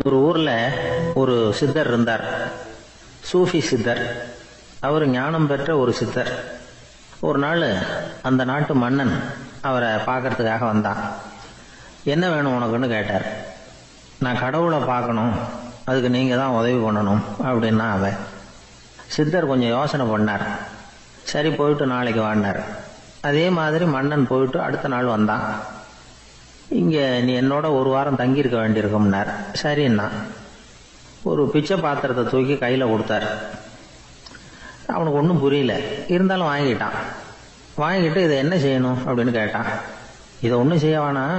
ஒரு ஊர்ல ஒரு சித்தர் இருந்தார், சூஃபி சித்தர். அவர் ஞானம் பெற்ற ஒரு சித்தர். ஒரு நாள் அந்த நாட்டு மன்னன் அவரை பார்க்கறதுக்காக வந்தான். என்ன வேணும் உனக்குன்னு கேட்டார். நான் கடவுளை பார்க்கணும், அதுக்கு நீங்க தான் உதவி பண்ணணும் அப்படின்னா அவன். சித்தர் கொஞ்சம் யோசனை பண்ணார். சரி, போயிட்டு நாளைக்கு வாடினார். அதே மாதிரி மன்னன் போயிட்டு அடுத்த நாள் வந்தான். இங்க நீ என்னோட ஒரு வாரம் தங்கியிருக்க வேண்டியிருக்கும்னார். சரின்னா ஒரு பிச்சை பாத்திரத்தை தூக்கி கையில கொடுத்தார். அவனுக்கு ஒன்றும் புரியல, இருந்தாலும் வாங்கிட்டான். வாங்கிட்டு இதை என்ன செய்யணும் அப்படின்னு கேட்டான். இதை ஒன்றும் செய்ய வேணாம்,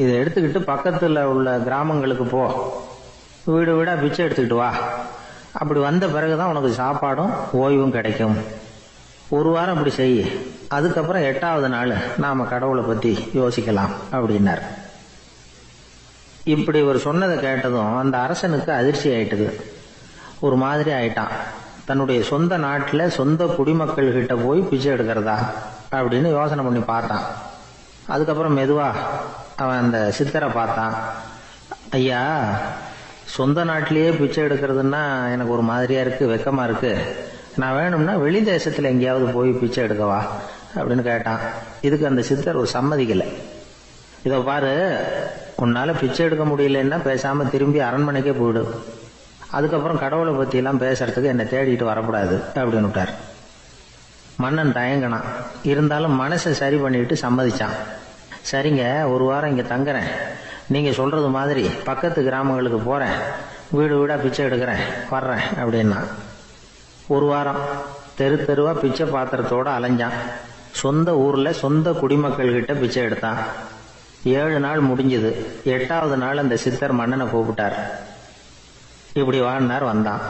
இதை எடுத்துக்கிட்டு பக்கத்தில் உள்ள கிராமங்களுக்கு போ, வீடு வீடா பிச்சை எடுத்துக்கிட்டு வா. அப்படி வந்த பிறகுதான் உனக்கு சாப்பாடும் ஓய்வும் கிடைக்கும். ஒரு வாரம் அப்படி செய், அதுக்கப்புறம் 8வது நாள் நாம கடவுளை பத்தி யோசிக்கலாம் அப்படின்னார். இப்படி ஒரு சொன்னதை கேட்டதும் அந்த அரசனுக்கு அதிர்ச்சி ஆயிட்டுது. ஒரு மாதிரி ஆயிட்டான். தன்னுடைய சொந்த நாட்டில் சொந்த குடிமக்கள் கிட்ட போய் பிச்சை எடுக்கிறதா அப்படின்னு யோசனை பண்ணி பார்த்தான். அதுக்கப்புறம் மெதுவா அவன் அந்த சித்தரை பார்த்தான். ஐயா, சொந்த நாட்டிலேயே பிச்சை எடுக்கிறதுன்னா எனக்கு ஒரு மாதிரியா இருக்கு, வெக்கமா இருக்கு. நான் வேணும்னா வெளி தேசத்துல எங்கேயாவது போய் பிச்சை எடுக்கவா அப்படின்னு கேட்டான். இதுக்கு அந்த சித்தர் ஒரு சம்மதிக்கலை. இதை பாரு, உன்னால பிச்சை எடுக்க முடியலன்னா பேசாம திரும்பி அரண்மனைக்கே போயிடு. அதுக்கப்புறம் கடவுளை பத்தி எல்லாம் பேசுறதுக்கு என்னை தேடிட்டு வரக்கூடாது அப்படின்னு விட்டார். மன்னன் தயங்கினான். இருந்தாலும் மனசை சரி பண்ணிட்டு சம்மதிச்சான். சரிங்க, ஒரு வாரம் இங்க தங்குறேன், நீங்க சொல்றது மாதிரி பக்கத்து கிராமங்களுக்கு போறேன், வீடு வீடா பிச்சை எடுக்கிறேன், வர்றேன் அப்படின்னா. ஒரு வாரம் தெரு தெருவா பிச்சை பாத்திரத்தோட அலைஞ்சான். சொந்த ஊர்ல சொந்த குடிமக்கள் கிட்ட பிச்சை எடுத்தான். 7 நாள் முடிஞ்சது. 8வது நாள் அந்த சித்தர் மன்னனை கூப்பிட்டார். இப்படி வாழ்னார். வந்தான்.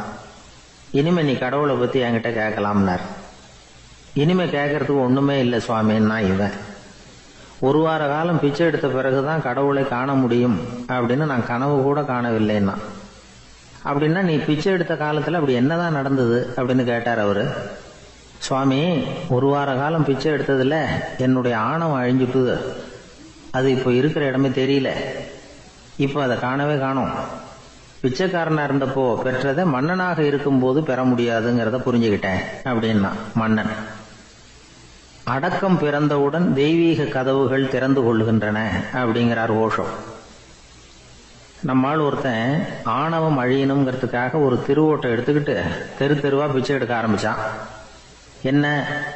இனிமே நீ கடவுளை பத்தி என்கிட்ட கேட்கலாம்னார். இனிமே கேட்கறதுக்கு ஒண்ணுமே இல்லை சுவாமின்னா இவன். ஒரு வார காலம் பிச்சை எடுத்த பிறகுதான் கடவுளை காண முடியும் அப்படின்னு நான் கனவு கூட காணவில்லைன்னா. அப்படின்னா நீ பிச்சை எடுத்த காலத்துல அப்படி என்னதான் நடந்தது அப்படின்னு கேட்டார் அவரு. சுவாமி, ஒரு வார காலம் பிச்சை எடுத்ததுல என்னுடைய ஆணவம் அழிஞ்சுட்டுது. அது இப்போ இருக்கிற இடமே தெரியல. இப்போ அதை காணவே காணோம். பிச்சைக்காரனா இருந்தப்போ பெற்றதை மன்னனாக இருக்கும்போது பெற முடியாதுங்கிறத புரிஞ்சுக்கிட்டேன் அப்படின்னா மன்னன். அடக்கம் பிறந்தவுடன் தெய்வீக கதவுகள் திறந்து கொள்ளுகின்றன அப்படிங்கிறார் ஓஷோ. நம்மால் ஒருத்தன் ஆணவம் அழியணுங்கிறதுக்காக ஒரு திருவோட்டை எடுத்துக்கிட்டு தெரு தெருவா பிச்சை எடுக்க ஆரம்பிச்சான். என்ன,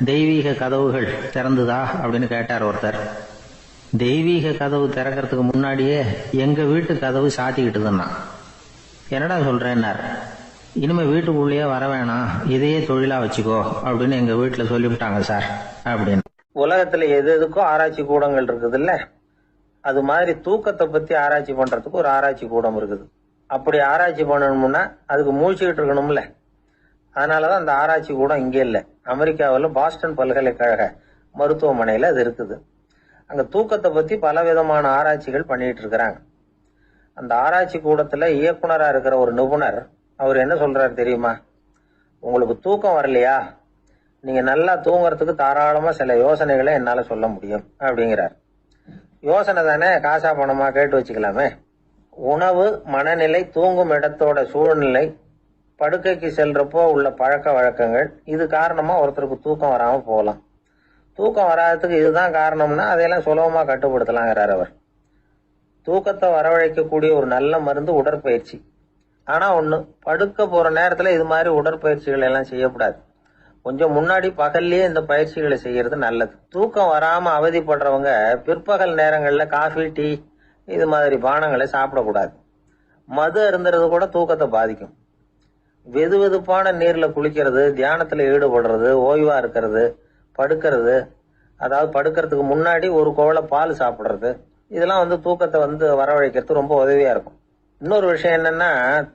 தெய்வீக கதவுகள் திறந்துதா அப்படின்னு கேட்டார் ஒருத்தர். தெய்வீக கதவு திறக்கிறதுக்கு முன்னாடியே எங்க வீட்டு கதவு சாத்திக்கிட்டுதுன்னா. என்னடா சொல்றேன்னார். இனிமே வீட்டுக்குள்ளேயே வர வேணாம், இதையே தொழிலா வச்சுக்கோ அப்படின்னு எங்க வீட்டுல சொல்லிவிட்டாங்க சார் அப்படின்னு. உலகத்துல எது எதுக்கோ ஆராய்ச்சி கூடங்கள் இருக்குது இல்ல, அது மாதிரி தூக்கத்தை பத்தி ஆராய்ச்சி பண்றதுக்கு ஒரு ஆராய்ச்சி கூடம் இருக்குது. அப்படி ஆராய்ச்சி பண்ணணும்னா அதுக்கு மூழ்கிட்டு இருக்கணும்ல. அதனாலதான் அந்த ஆராய்ச்சி கூடம் இங்கே இல்லை. அமெரிக்காவில் பாஸ்டன் பல்கலைக்கழக மருத்துவமனையில அது இருக்குது. அங்க தூக்கத்தை பத்தி பல விதமான ஆராய்ச்சிகள் பண்ணிட்டு இருக்கிறாங்க. அந்த ஆராய்ச்சி கூடத்துல இயக்குனரா இருக்கிற ஒரு நிபுணர், அவர் என்ன சொல்றாரு தெரியுமா? உங்களுக்கு தூக்கம் வரலையா, நீங்க நல்லா தூங்குறதுக்கு தாராளமா சில யோசனைகளை என்னால சொல்ல முடியும் அப்படிங்கிறார். யோசனை தானே, காசா பணமா கேட்டு வச்சுக்கலாமே. உணவு, மனநிலை, தூங்கும் இடத்தோட சூழ்நிலை, படுக்கைக்கு செல்றப்போ உள்ள பழக்க வழக்கங்கள், இது காரணமா ஒருத்தருக்கு தூக்கம் வராம போகலாம். தூக்கம் வராததுக்கு இதுதான் காரணம்னா அதையெல்லாம் சுலபமா கட்டுப்படுத்தலாங்கிறார் அவர். தூக்கத்தை வரவழைக்கக்கூடிய ஒரு நல்ல மருந்து உடற்பயிற்சி. ஆனா ஒண்ணு, படுக்க போற நேரத்துல இது மாதிரி உடற்பயிற்சிகள் எல்லாம் செய்யக்கூடாது. கொஞ்சம் முன்னாடி பகல்லையே இந்த பயிற்சிகளை செய்யறது நல்லது. தூக்கம் வராம அவதிப்படுறவங்க பிற்பகல் நேரங்கள்ல காஃபி, டீ இது மாதிரி பானங்களை சாப்பிடக்கூடாது. மது அருந்துறது கூட தூக்கத்தை பாதிக்கும். வெது வெதுப்பான நீர்ல குளிக்கிறது, தியானத்துல ஈடுபடுறது, ஓய்வா இருக்கிறது, படுக்கிறது, அதாவது படுக்கிறதுக்கு முன்னாடி ஒரு குவளை பால் சாப்பிடுறது, இதெல்லாம் தூக்கத்தை வரவழைக்கிறது ரொம்ப உதவியா இருக்கும். இன்னொரு விஷயம் என்னன்னா,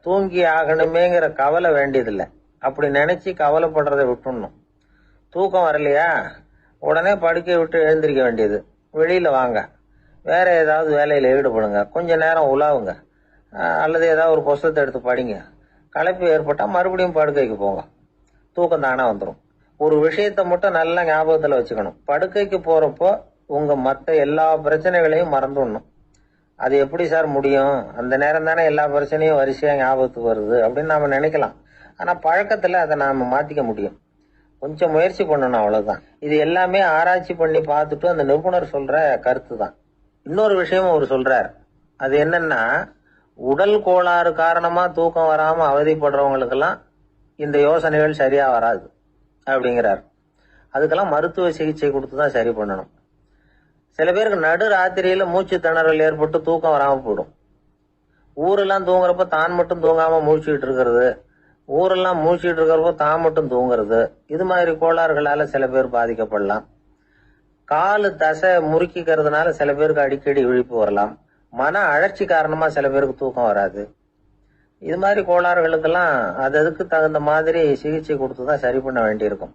தூங்கி ஆகணுமேங்கிற கவலை வேண்டியதில்லை. அப்படி நினைச்சு கவலைப்படுறதை விட்டுடணும். தூக்கம் வரலையா, உடனே படுக்கையை விட்டு எழுந்திருக்க வேண்டியது. வெளியில வாங்க, வேற ஏதாவது வேலையில ஈடுபடுங்க, கொஞ்ச நேரம் உலாவுங்க, அல்லது ஏதாவது ஒரு புஸ்தகத்தை எடுத்து படிங்க. களைப்பு ஏற்பட்டா மறுபடியும் படுக்கைக்கு போங்க, தூக்கம் தானே வந்துடும். ஒரு விஷயத்த மட்டும் நல்லா ஞாபகத்துல வச்சுக்கணும். படுக்கைக்கு போறப்போ உங்க மத்த எல்லா பிரச்சனைகளையும் மறந்துடணும். அது எப்படி சார் முடியும்? அந்த நேரம் தானே எல்லா பிரச்சனையும் வரிசையா ஞாபகத்துக்கு வருது அப்படின்னு நாம நினைக்கலாம். ஆனா பழக்கத்துல அதை நாம மாத்திக்க முடியும். கொஞ்சம் முயற்சி பண்ணணும், அவ்வளவுதான். இது எல்லாமே ஆராய்ச்சி பண்ணி பார்த்துட்டு அந்த நிபுணர் சொல்ற கருத்து தான். இன்னொரு விஷயமும் அவர் சொல்றார். அது என்னன்னா, உடல் கோளாறு காரணமா தூக்கம் வராம அவதிப்படுறவங்களுக்கெல்லாம் இந்த யோசனைகள் சரியா வராது அப்படிங்கிறார். அதுக்கெல்லாம் மருத்துவ சிகிச்சை கொடுத்துதான் சரி பண்ணணும். சில பேருக்கு நடு ராத்திரியில மூச்சு திணறல் ஏற்பட்டு தூக்கம் வராம போயிடும். ஊரெல்லாம் தூங்குறப்ப தான் மட்டும் தூங்காம மூழ்கிட்டு இருக்கிறது, ஊரெல்லாம் மூழ்கிட்டு இருக்கிறப்போ தான் மட்டும் தூங்குறது, இது மாதிரி கோளாறுகளால சில பேர் பாதிக்கப்படலாம். காலு தசை முறுக்கிக்கிறதுனால சில பேருக்கு அடிக்கடி விழிப்பு வரலாம். மன அழற்சி காரணமா சில பேருக்கு தூக்கம் வராது. இது மாதிரி கோளாறுகளுக்கெல்லாம் அதுக்கு தகுந்த மாதிரி சிகிச்சை கொடுத்துதான் சரி பண்ண வேண்டியிருக்கும்.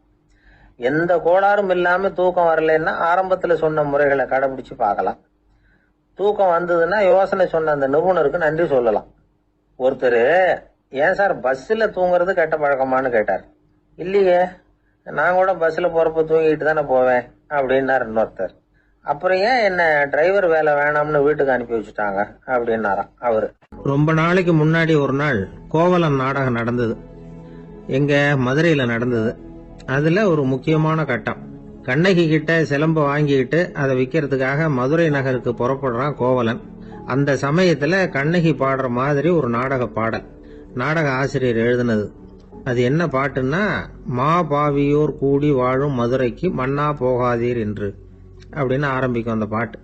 எந்த கோளாறும் இல்லாம தூக்கம் வரலைன்னா ஆரம்பத்துல சொன்ன முறைகளை கடைபிடிச்சு பார்க்கலாம். தூக்கம் வந்ததுன்னா யோசனை சொன்ன அந்த நிபுணருக்கு நன்றி சொல்லலாம். ஒருத்தர், ஏன் சார் பஸ்ல தூங்குறது கெட்ட பழக்கமானு கேட்டார். இல்லையே, நான் கூட பஸ்ல போறப்ப தூங்கிட்டு தானே போவேன் அப்படின்னாரு இன்னொருத்தர். அப்புறம் ஏன் என்ன டிரைவர் வேலை வேணாம்னு வீட்டுக்கு அனுப்பி வச்சுட்டாங்க அப்படின்னாராம் அவரு. ரொம்ப நாளைக்கு முன்னாடி ஒரு நாள் கோவலன் நாடகம் நடந்தது. எங்க மதுரையில நடந்தது. அதுல ஒரு முக்கியமான கட்டம். கண்ணகி கிட்ட சிலம்ப வாங்கிட்டு அதை விற்கிறதுக்காக மதுரை நகருக்கு புறப்படுறான் கோவலன். அந்த சமயத்துல கண்ணகி பாடுற மாதிரி ஒரு நாடக பாடல் நாடக ஆசிரியர் எழுதினது. அது என்ன பாட்டுன்னா, மா பாவியோர் கூடி வாழும் மதுரைக்கு மன்னா போகாதீர் என்று அப்படின்னு ஆரம்பிக்கும் அந்த பாட்டு.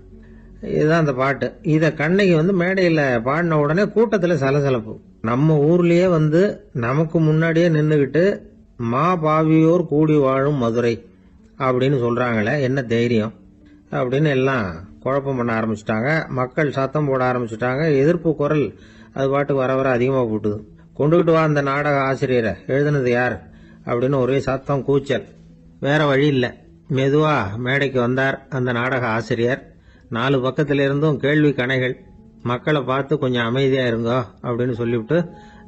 இதுதான் அந்த பாட்டு. இத கண்ணகி மேடையில பாடின உடனே கூட்டத்துல சலசலப்பு. நம்ம ஊர்லயே நமக்கு முன்னாடியே நின்னுகிட்டு மா பாவியோர் கூடி வாழும் மதுரை அப்படின்னு சொல்றாங்களே, என்ன தைரியம் அப்படின்னு எல்லாம் குழப்பம் பண்ண ஆரம்பிச்சுட்டாங்க. மக்கள் சத்தம் போட ஆரம்பிச்சுட்டாங்க. எதிர்ப்பு குரல் அது பாட்டுக்கு வர வர அதிகமா போட்டுது. கொண்டுகிட்டு வா அந்த நாடக ஆசிரியரை, எழுதுனது யார் அப்படின்னு ஒரே சத்தம், கூச்சல். வேற வழி இல்லை. மெதுவா மேடைக்கு வந்தார் அந்த நாடக ஆசிரியர். 4 பக்கத்துல இருந்தும் கேள்வி கணைகள். மக்களை பார்த்து கொஞ்சம் அமைதியா இருங்கோ அப்படின்னு சொல்லிவிட்டு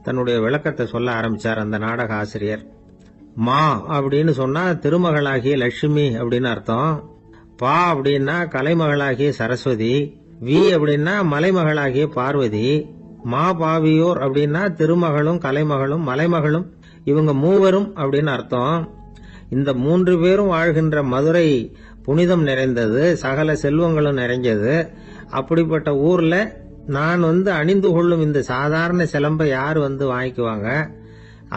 தன்னுடைய விளக்கத்தை சொல்ல ஆரம்பிச்சார் அந்த நாடக ஆசிரியர். மா அப்படின்னு சொன்னா திருமகளாகிய லட்சுமி அப்படின்னு அர்த்தம். பா அப்படின்னா கலைமகளாகிய சரஸ்வதி. வி அப்படின்னா மலைமகளாகிய பார்வதி. மா பாவியோர் அப்படின்னா திருமகளும் கலைமகளும் மலைமகளும், இவங்க மூவரும் அப்படின்னு அர்த்தம். இந்த 3 பேரும் வாழ்கின்ற மதுரை புனிதம் நிறைந்தது, சகல செல்வங்களும் நிறைஞ்சது. அப்படிப்பட்ட ஊர்ல நான் அணிந்து கொள்ளும் இந்த சாதாரண சிலம்பை யார் வாங்கிக்குவாங்க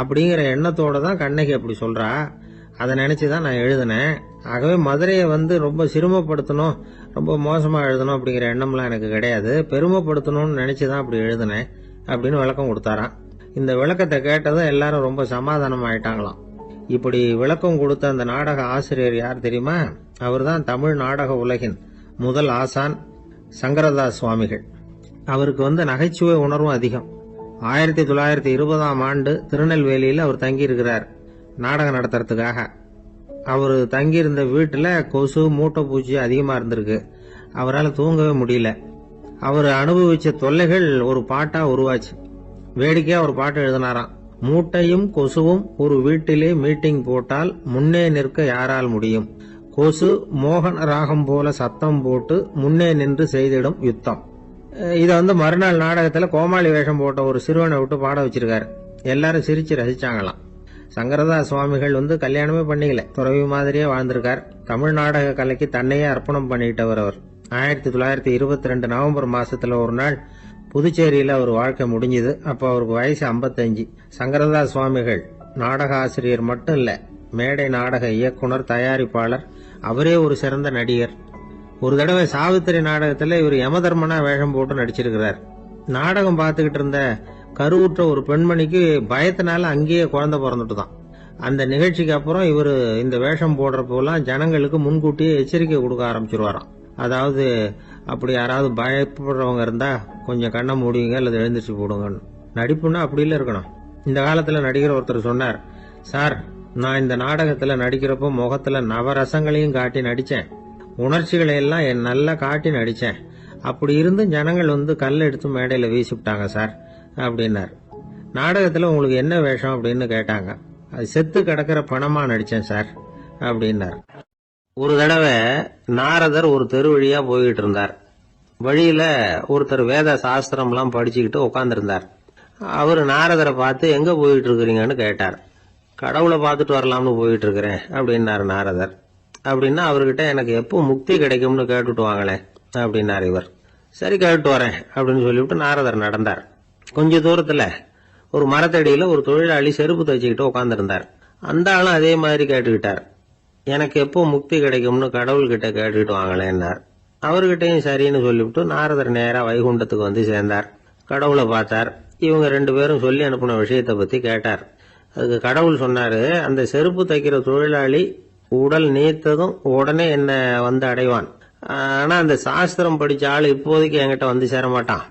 அப்படிங்கிற எண்ணத்தோட தான் கண்ணகி அப்படி சொல்றா. அதை நினைச்சுதான் நான் எழுதினேன். ஆகவே மதுரையை ரொம்ப சிரமப்படுத்தணும், ரொம்ப மோசமா எழுதணும் அப்படிங்கிற எண்ணம்லாம் எனக்கு கிடையாது. பெருமைப்படுத்தணும்னு நினைச்சுதான் அப்படி எழுதினேன் அப்படின்னு விளக்கம் கொடுத்தாராம். இந்த விளக்கத்தை கேட்டதும் எல்லாரும் ரொம்ப சமாதானம் ஆயிட்டாங்களாம். இப்படி விளக்கம் கொடுத்த அந்த நாடக ஆசிரியர் யார் தெரியுமா? அவர்தான் தமிழ் நாடக உலகின் முதல் ஆசான் சங்கரதாஸ் சுவாமிகள். அவருக்கு நகைச்சுவை உணர்வும் அதிகம். 1920ஆம் ஆண்டு திருநெல்வேலியில் அவர் தங்கியிருக்கிறார் நாடகம் நடத்துறதுக்காக. அவர் தங்கியிருந்த வீட்டுல கொசு மூட்டை பூச்சி அதிகமா இருந்திருக்கு. அவரால் தூங்கவே முடியல. அவர் அனுபவிச்ச தொல்லைகள் ஒரு பாட்டா உருவாச்சு. வேடிக்கையா ஒரு பாட்டு எழுதினாராம். மூட்டையும் கொசுவும் ஒரு வீட்டிலே மீட்டிங் போட்டால் முன்னே நிற்க யாரால் முடியும்? கொசு மோகன ராகம் போல சத்தம் போட்டு முன்னே நின்று செய்திடும் யுத்தம். இத மறுநாள் நாடகத்துல கோமாளி வேஷம் போட்ட ஒரு சிறுவனை விட்டு பாட வச்சிருக்காரு. எல்லாரும் சிரிச்சு ரசிச்சாங்களாம். சங்கரதாஸ் சுவாமிகள் கல்யாணமே பண்ணிக்கல, துறவி மாதிரியே வாழ்ந்திருக்கார். தமிழ் நாடக கலைக்கு தன்னையே அர்ப்பணம் பண்ணிட்டவர் அவர். 1922 நவம்பர் மாசத்துல ஒரு நாள் புதுச்சேரியில அவர் வாழ்க்கை முடிஞ்சது. அப்ப அவருக்கு வயசு 55. சங்கரதாஸ் சுவாமிகள் நாடக ஆசிரியர் மட்டும் இல்ல, மேடை நாடக இயக்குனர், தயாரிப்பாளர், அவரே ஒரு சிறந்த நடிகர். ஒரு தடவை சாவித்திரி நாடகத்துல இவர் யமதர்மனா வேஷம் போட்டு நடிச்சிருக்கிறார். நாடகம் பார்த்துக்கிட்டு இருந்த கருவுற்ற ஒரு பெண்மணிக்கு பயத்தினால அங்கேயே குழந்தை பிறந்துட்டு தான். அந்த நிகழ்ச்சிக்கு அப்புறம் இவர் இந்த வேஷம் போடுறப்போலாம் ஜனங்களுக்கு முன்கூட்டியே எச்சரிக்கை கொடுக்க ஆரம்பிச்சிருவாராம். அதாவது அப்படி யாராவது பயப்படுறவங்க இருந்தா கொஞ்சம் கண்ணை மூடிங்க அல்லது எழுந்திரிச்சு போடுங்கன்னு. நடிப்புன்னா அப்படி இல்ல இருக்கணும். இந்த காலத்துல நடிகர் ஒருத்தர் சொன்னார், சார் நான் இந்த நாடகத்துல நடிக்கிறப்போ முகத்துல நவரசங்களையும் காட்டி நடிச்சேன், உணர்ச்சிகளை எல்லாம் நல்லா காட்டி நடிச்சேன். அப்படி இருந்து ஜனங்கள் கல் எடுத்து மேடையில வீசிவிட்டாங்க சார் அப்படின்னார். நாடகத்துல உங்களுக்கு என்ன வேஷம் அப்படின்னு கேட்டாங்க. அது செத்து கிடக்கிற பணமா நடிச்சேன் சார் அப்படின்னார். ஒரு தடவை நாரதர் ஒரு தெரு வழியா போயிட்டு இருந்தார். வழியில ஒருத்தர் வேத சாஸ்திரம்லாம் படிச்சுக்கிட்டு உட்காந்துருந்தார். அவர் நாரதரை பார்த்து எங்க போயிட்டு இருக்கிறீங்கன்னு கேட்டார். கடவுளை பார்த்துட்டு வரலாம்னு போயிட்டு இருக்கிறேன் அப்படின்னாரு நாரதர். அப்படின்னா அவர்கிட்ட எனக்கு எப்போ முக்தி கிடைக்கும்னு கேட்டுட்டு வாங்களேன் அப்படின்னாரு இவர். சரி கேட்டு வரேன் அப்படின்னு சொல்லிவிட்டு நாரதர் நடந்தார். கொஞ்ச தூரத்துல ஒரு மரத்தடியில ஒரு தொழிலாளி செருப்பு தைச்சுக்கிட்டு உட்காந்துருந்தார். அந்த ஆளும் அதே மாதிரி கேட்டுக்கிட்டார். எனக்கு எப்போ முக்தி கிடைக்கும்னு கடவுள்கிட்ட கேட்டுக்கிட்டு வாங்களேன்னார். அவர்கிட்டையும் சரின்னு சொல்லிவிட்டு நாரதர் நேரா வைகுண்டத்துக்கு வந்து சேர்ந்தார். கடவுளை பார்த்தார். இவங்க 2 பேரும் சொல்லி அனுப்பின விஷயத்தை பத்தி கேட்டார். அதுக்கு கடவுள் சொன்னாரு, அந்த செருப்பு தைக்கிற தொழிலாளி உடல் நீத்ததும் உடனே என்ன வந்து அடைவான். ஆனா அந்த சாஸ்திரம் படிச்ச ஆள் இப்போதைக்கு என்கிட்ட வந்து சேர மாட்டான்.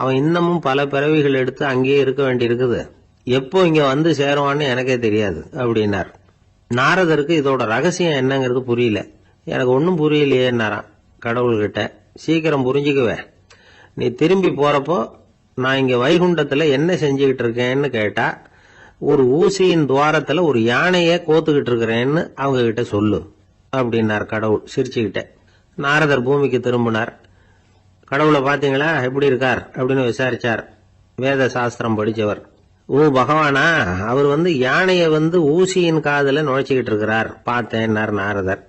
அவன் இன்னமும் பல பிறவிகள் எடுத்து அங்கேயே இருக்க வேண்டி இருக்குது. எப்போ இங்க வந்து சேருவான்னு எனக்கே தெரியாது அப்படின்னார். நாரதருக்கு இதோட ரகசியம் என்னங்கிறது புரியல. எனக்கு ஒன்னும் புரியலையேன்னாராம் கடவுள்கிட்ட. சீக்கிரம் புரிஞ்சுக்குவேன், நீ திரும்பி போறப்போ நான் இங்க வைகுண்டத்துல என்ன செஞ்சுக்கிட்டு இருக்கேன்னு கேட்டா, ஒரு ஊசியின் துவாரத்துல ஒரு யானைய கோத்துக்கிட்டு இருக்கிறேன்னு அவங்க கிட்ட சொல்லு அப்படின்னார் கடவுள் சிரிச்சுக்கிட்ட. நாரதர் பூமிக்கு திரும்பினார். கடவுளை பாத்தீங்களா எப்படி இருக்கார் அப்படின்னு விசாரிச்சார். வேத சாஸ்திரம் படிச்சவர். ஓ பகவானா, அவர் யானைய ஊசியின் காதுல நுழைச்சுக்கிட்டு இருக்கிறார் பார்த்தேன்னார் நாரதர்.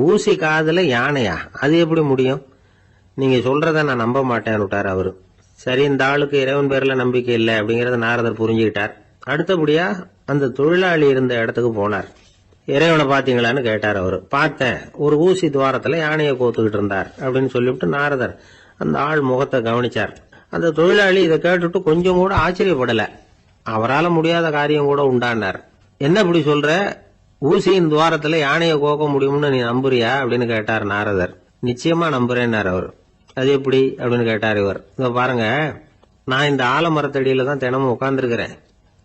ஊசி காதுல யானையா? அது எப்படி முடியும்? நீங்க சொல்றத நான் நம்ப மாட்டேன்னு விட்டார் அவரு. சரி, இந்த ஆளுக்கு இறைவன் பேர்ல நம்பிக்கை இல்லை அப்படிங்கறத நாரதர் புரிஞ்சுக்கிட்டார். அடுத்தபடியா அந்த தொழிலாளி இருந்த இடத்துக்கு போனார். இறைவனை பாத்தீங்களான்னு கேட்டார் அவரு. பார்த்தேன், ஒரு ஊசி துவாரத்துல யானையை கோத்துக்கிட்டு இருந்தார் அப்படின்னு சொல்லிவிட்டு நாரதர் அந்த ஆள் முகத்தை கவனிச்சார். அந்த தொழிலாளி இதை கேட்டுட்டு கொஞ்சம் கூட ஆச்சரியப்படல. அவரால் முடியாத காரியம் கூட உண்டானார். என்ன இப்படி சொல்ற, ஊசியின் துவாரத்துல யானையை கோக்க முடியும்னு நீ நம்புறியா அப்படின்னு கேட்டார் நாரதர். நிச்சயமா நம்புறேன்னார் அவர். அது எப்படி அப்படின்னு கேட்டார் இவர். இத பாருங்க, நான் இந்த ஆலமரத்தடியில தான் தினமும் உட்கார்ந்துருக்கிறேன்.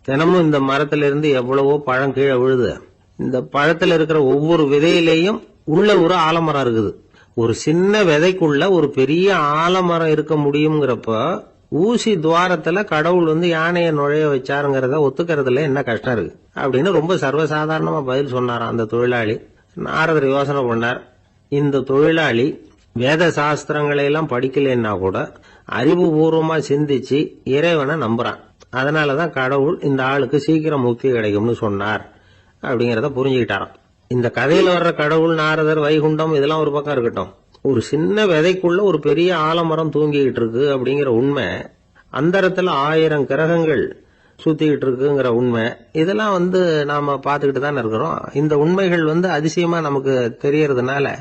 தினமும் இந்த மரத்துல இருந்து எவ்வளவோ பழம் கீழே விழுது. இந்த பழத்துல இருக்கிற ஒவ்வொரு விதையிலேயும் உள்ள ஒரு ஆலமரம் இருக்குது. ஒரு சின்ன விதைக்குள்ள ஒரு பெரிய ஆலமரம் இருக்க முடியுங்கிறப்ப ஊசி துவாரத்துல கடவுள் யானையை நுழைய வச்சாருங்கிறத ஒத்துக்கிறதுல என்ன கஷ்டம் இருக்கு அப்படின்னு ரொம்ப சர்வசாதாரணமா பதில் சொன்னாராம் அந்த தொழிலாளி. நாரதர் யோசனை பண்ணார். இந்த தொழிலாளி வேத சாஸ்திரங்களை எல்லாம் படிக்கலைன்னா கூட அறிவுபூர்வமா சிந்திச்சு இறைவனை நம்புறான். அதனாலதான் கடவுள் இந்த ஆளுக்கு சீக்கிரம் முக்தி கிடைக்கும்னு சொன்னார் அப்படிங்கறத புரிஞ்சுக்கிட்டாராம். இந்த கதையில வர்ற கடவுள், நாரதர், வைகுண்டம் இதெல்லாம் ஒரு பக்கம் இருக்கட்டும், ஒரு சின்ன விதைக்குள்ள ஒரு பெரிய ஆலமரம் தூங்கிக்கிட்டு இருக்கு அப்படிங்கிற உண்மை, அந்தரத்துல 1000 கிரகங்கள் சுத்திக்கிட்டு இருக்குங்கிற உண்மை, இதெல்லாம் நாம பாத்துக்கிட்டு தானே இருக்கிறோம். இந்த உண்மைகள் அதிசயமா நமக்கு தெரியறதுனால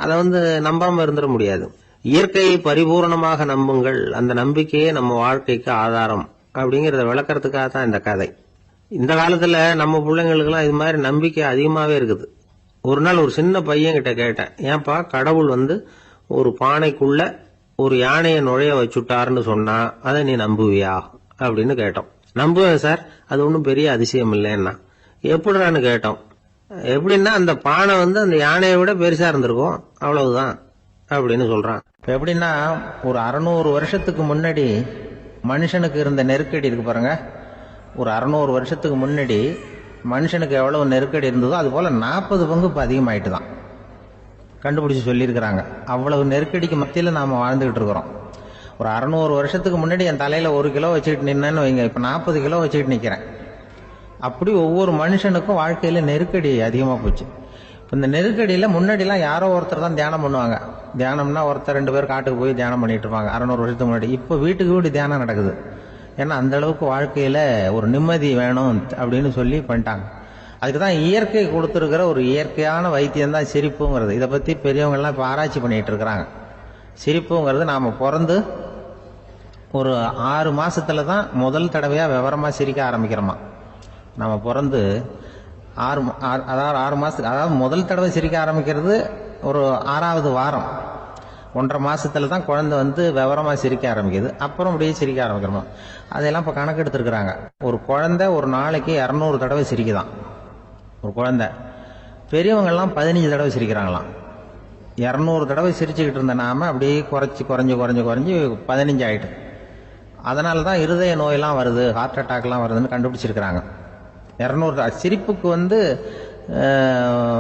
அதை நம்பாம இருந்துட முடியாது. இயற்கையை பரிபூர்ணமாக நம்புங்கள், அந்த நம்பிக்கையே நம்ம வாழ்க்கைக்கு ஆதாரம் அப்படிங்கறத விளக்கறதுக்காக தான் இந்த கதை. இந்த காலத்துல நம்ம பிள்ளைங்களுக்கு எல்லாம் இது மாதிரி நம்பிக்கை அதிகமாவே இருக்குது. ஒரு நாள் ஒரு சின்ன பையன் கிட்ட கேட்டேன், ஏன்பா கடவுள் ஒரு பானைக்குள்ள ஒரு யானையை நுழைய வச்சுட்டாருன்னு சொன்னா அதை நீ நம்புவியா அப்படின்னு கேட்டோம். நம்புவேன் சார், அது ஒன்றும் பெரிய அதிசயம் இல்லைன்னா. எப்படின்னு கேட்டோம். எப்படின்னா அந்த பானை அந்த யானையை விட பெருசா இருந்திருக்கும், அவ்வளவுதான் அப்படின்னு சொல்றான். எப்படின்னா ஒரு 600 வருஷத்துக்கு முன்னாடி மனுஷனுக்கு இருந்த நெருக்கடி இருக்கு பாருங்க. ஒரு 600 வருஷத்துக்கு முன்னாடி மனுஷனுக்கு எவ்வளவு நெருக்கடி இருந்ததோ அது போல 40 பங்கு இப்ப அதிகமாயிட்டு தான் கண்டுபிடிச்சு சொல்லியிருக்கிறாங்க. அவ்வளவு நெருக்கடிக்கு மத்தியில நாம வாழ்ந்துகிட்டு இருக்கிறோம். ஒரு 600 வருஷத்துக்கு முன்னாடி என் தலையில 1 கிலோ வச்சுக்கிட்டு நின்னேன்னு வைங்க, இப்ப 40 கிலோ வச்சுக்கிட்டு நிக்கிறேன். அப்படி ஒவ்வொரு மனுஷனுக்கும் வாழ்க்கையில நெருக்கடி அதிகமா போச்சு. இந்த நெருக்கடியில முன்னாடிலாம் யாரோ ஒருத்தர் தான் தியானம் பண்ணுவாங்க. தியானம்னா ஒருத்தர் 2 பேர் காட்டுக்கு போய் தியானம் பண்ணிட்டு இருப்பாங்க 600 வருஷத்துக்கு முன்னாடி. இப்ப வீட்டுக்கு வீடு தியானம் நடக்குது. ஏன்னா அந்த அளவுக்கு வாழ்க்கையில ஒரு நிம்மதி வேணும் அப்படின்னு சொல்லி பண்ணிட்டாங்க. அதுக்குதான் இயற்கை கொடுத்திருக்கிற ஒரு இயற்கையான வைத்தியம் தான் சிரிப்புங்கிறது. இதை பத்தி பெரியவங்க எல்லாம் இப்ப ஆராய்ச்சி பண்ணிட்டு இருக்கிறாங்க. சிரிப்புங்கிறது நாம பிறந்து ஒரு 6 மாசத்துல தான் முதல் தடவையா விவரமா சிரிக்க ஆரம்பிக்கிறோமா. நம்ம பிறந்து 6 மாசத்துக்கு, அதாவது முதல் தடவை சிரிக்க ஆரம்பிக்கிறது ஒரு 6வது வாரம், 1.5 மாசத்துல தான் குழந்தை விவரமா சிரிக்க ஆரம்பிக்குது. அப்புறம் அப்படியே சிரிக்க ஆரம்பிக்கிறோம். அதெல்லாம் இப்ப கணக்கு எடுத்திருக்கிறாங்க. ஒரு குழந்தை ஒரு நாளைக்கு 200 தடவை சிரிக்குதான் ஒரு குழந்தை. பெரியவங்க எல்லாம் 15 தடவை சிரிக்கிறாங்களாம். 200 தடவை சிரிச்சுக்கிட்டு இருந்த நாம அப்படியே குறைஞ்சு 15 ஆயிட்டு. அதனாலதான் இருதய நோயெல்லாம் வருது, ஹார்ட் அட்டாக் எல்லாம் வருதுன்னு கண்டுபிடிச்சிருக்கிறாங்க. 200 சிரிப்புக்கு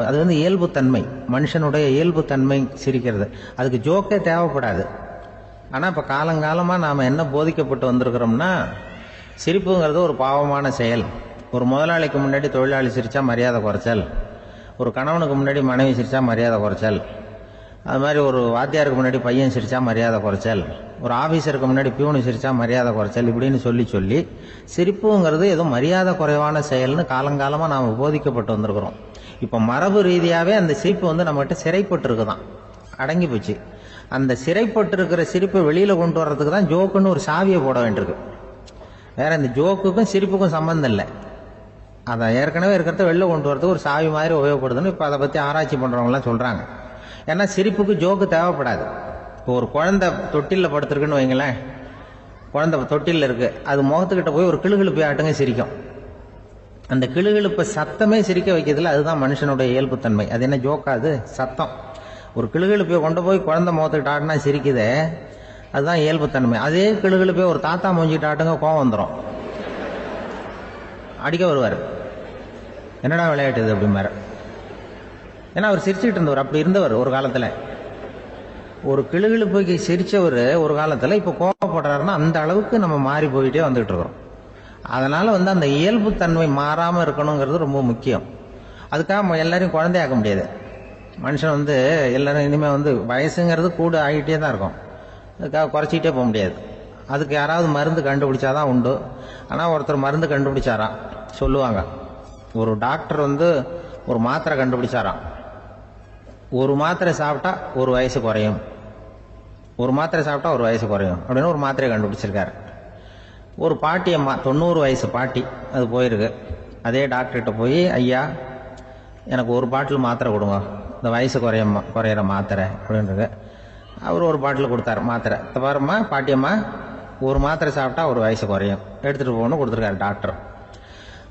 அது இயல்பு தன்மை, மனுஷனுடைய இயல்பு தன்மை சிரிக்கிறது. அதுக்கு ஜோக்கே தேவைப்படாது. ஆனால் இப்போ காலங்காலமாக நாம் என்ன போதிக்கப்பட்டு வந்திருக்கிறோம்னா, சிரிப்புங்கிறது ஒரு பாவமான செயல். ஒரு முதலாளிக்கு முன்னாடி தொழிலாளி சிரித்தா மரியாதை குறைச்சல், ஒரு கணவனுக்கு முன்னாடி மனைவி சிரித்தா மரியாதை குறைச்சல், அது மாதிரி ஒரு வாத்தியாருக்கு முன்னாடி பையன் சிரித்தா மரியாதை குறைச்சல், ஒரு ஆஃபீஸருக்கு முன்னாடி பியூனு சிரித்தா மரியாதை குறைச்சல், இப்படின்னு சொல்லி சிரிப்புங்கிறது ஏதோ மரியாதை குறைவான செயல்னு காலங்காலமாக நாம் போதிக்கப்பட்டு வந்திருக்கிறோம். இப்போ மரபு ரீதியாகவே அந்த சிரிப்பு நம்மகிட்ட சிறைப்பட்டு இருக்குதான், அடங்கி போச்சு. அந்த சிறைப்பட்டு இருக்கிற சிரிப்பை வெளியில் கொண்டு வர்றதுக்கு தான் ஜோக்குன்னு ஒரு சாவியை போட வேண்டியிருக்கு. வேற இந்த ஜோக்குக்கும் சிரிப்புக்கும் சம்பந்தம் இல்லை. அதை ஏற்கனவே இருக்கிறத வெளில கொண்டு வரதுக்கு ஒரு சாவி மாதிரி உபயோகப்படுதுன்னு இப்போ அதை பற்றி ஆராய்ச்சி பண்ணுறவங்களாம் சொல்கிறாங்க. ஏன்னா சிரிப்புக்கு ஜோக்கு தேவைப்படாது. இப்போ ஒரு குழந்தை தொட்டிலில் படுத்துருக்குன்னு வைங்களேன், குழந்தை தொட்டிலில் இருக்குது, அது முகத்துக்கிட்ட போய் ஒரு கிளுகிழுப்பை ஆட்டுங்க சிரிக்கும். அந்த கிளுகிழுப்பை சத்தமே சிரிக்க வைக்கிறதுல அதுதான் மனுஷனுடைய இயல்புத்தன்மை. அது என்ன ஜோக்காது? சத்தம். ஒரு கிளுகிழுப்பையை கொண்டு போய் குழந்தை முகத்துக்கிட்ட ஆட்டினா சிரிக்குதே, அதுதான் இயல்புத்தன்மை. அதே கிளுகிழுப்பையை ஒரு தாத்தா மூஞ்சிக்கிட்ட ஆட்டுங்க, கோவம் வந்துடும், அடிக்க வருவார். என்னடா விளையாட்டு இது அப்படிமாரு. ஏன்னா அவர் சிரிச்சுக்கிட்டு இருந்தவர், அப்படி இருந்தவர் ஒரு காலத்தில். ஒரு கிளுகிழுப்புக்கு சிரிச்சவர் ஒரு காலத்தில் இப்போ கோவப்படுறாருன்னா அந்த அளவுக்கு நம்ம மாறி போயிட்டே வந்துகிட்டு இருக்கிறோம். அதனால அந்த இயல்புத்தன்மை மாறாமல் இருக்கணுங்கிறது ரொம்ப முக்கியம். அதுக்காக எல்லாரையும் குழந்தையாக்க முடியாது. மனுஷன் எல்லாரும் இனிமேல் வயசுங்கிறது கூட ஆகிட்டே தான் இருக்கும். அதுக்காக குறைச்சிக்கிட்டே போக முடியாது. அதுக்கு யாராவது மருந்து கண்டுபிடிச்சாதான் உண்டு. ஆனால் ஒருத்தர் மருந்து கண்டுபிடிச்சாராம், சொல்லுவாங்க. ஒரு டாக்டர் ஒரு மாத்திரை கண்டுபிடிச்சாராம். ஒரு மாத்திரை சாப்பிட்டா ஒரு வயசு குறையும், ஒரு மாத்திரை சாப்பிட்டா ஒரு வயசு குறையும் அப்படின்னு ஒரு மாத்திரையை கண்டுபிடிச்சிருக்காரு. ஒரு பாட்டி அம்மா, 90 வயசு பாட்டி, அது போயிருக்கு. அதே டாக்டர்கிட்ட போய், ஐயா எனக்கு ஒரு பாட்டில் மாத்திரை கொடுங்க, இந்த வயசு குறையிற மாத்திரை அப்படின்றது. அவர் ஒரு பாட்டில் கொடுத்தாரு மாத்திரை. பாரும்மா பாட்டியம்மா, ஒரு மாத்திரை சாப்பிட்டா ஒரு வயசு குறையும், எடுத்துகிட்டு போகணும்னு கொடுத்துருக்காரு டாக்டர்.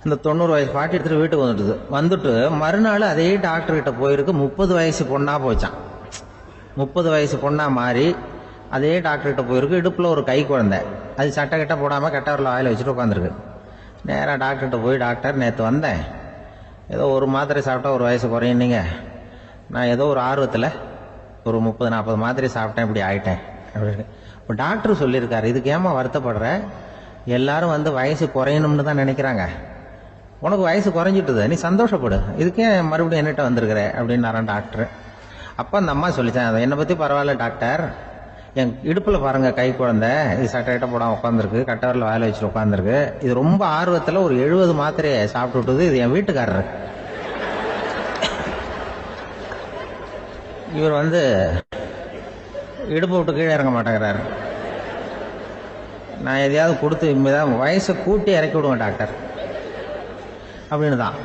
அந்த 90 வயசு பாட்டி எடுத்துகிட்டு வீட்டுக்கு வந்துட்டு மறுநாள் அதே டாக்டர்கிட்ட போயிருக்கு. 30 வயசு பொண்ணாக போச்சான். 30 வயசு பொண்ணாக மாறி அதே டாக்டர்கிட்ட போயிருக்கு. இடுப்பில் ஒரு கை குழந்தை, அது சட்டை கிட்ட போடாமல் கட்டவரில் வாயில் வச்சுட்டு உட்காந்துருக்கு. நேராக டாக்டர்கிட்ட போய், டாக்டர் நேற்று வந்தேன், ஏதோ ஒரு மாத்திரை சாப்பிட்டா ஒரு வயசு குறையும், நீங்கள் நான் ஏதோ ஒரு ஆர்வத்தில் ஒரு 30-40 மாத்திரை சாப்பிட்டேன், இப்படி ஆயிட்டேன் அப்படின்னு. இப்போ டாக்டர் சொல்லியிருக்காரு, இதுக்கு ஏமா வருத்தப்படுற, எல்லாரும் வயசு குறையணும்னு தான் நினைக்கிறாங்க, உனக்கு வயசு குறைஞ்சிட்டுது, நீ சந்தோஷப்படு, இதுக்கே மறுபடியும் என்னட்ட வந்திருக்கிற அப்படின்னாரான் டாக்டர். அப்போ அந்த அம்மா சொல்லிச்சேன், என்னை பற்றி பரவாயில்ல டாக்டர், என் இடுப்பில் பாருங்க கை குழந்தை, இது சட்டை கிட்ட போடாமல் உட்காந்துருக்கு, கட்டவரில் வாயில் வச்சுட்டு உட்காந்துருக்கு, இது ரொம்ப ஆர்வத்தில் ஒரு 70 மாத்திரையை சாப்பிட்டு விட்டுது, இது என் வீட்டுக்காரரு. இவர் இடுப்பு விட்டு கீழே இறங்க மாட்டேங்கிறாரு. நான் எதையாவது கொடுத்து இனிமேதான் வயசை கூட்டி இறக்கி விடுவேன் டாக்டர் அப்படின்னு தான்.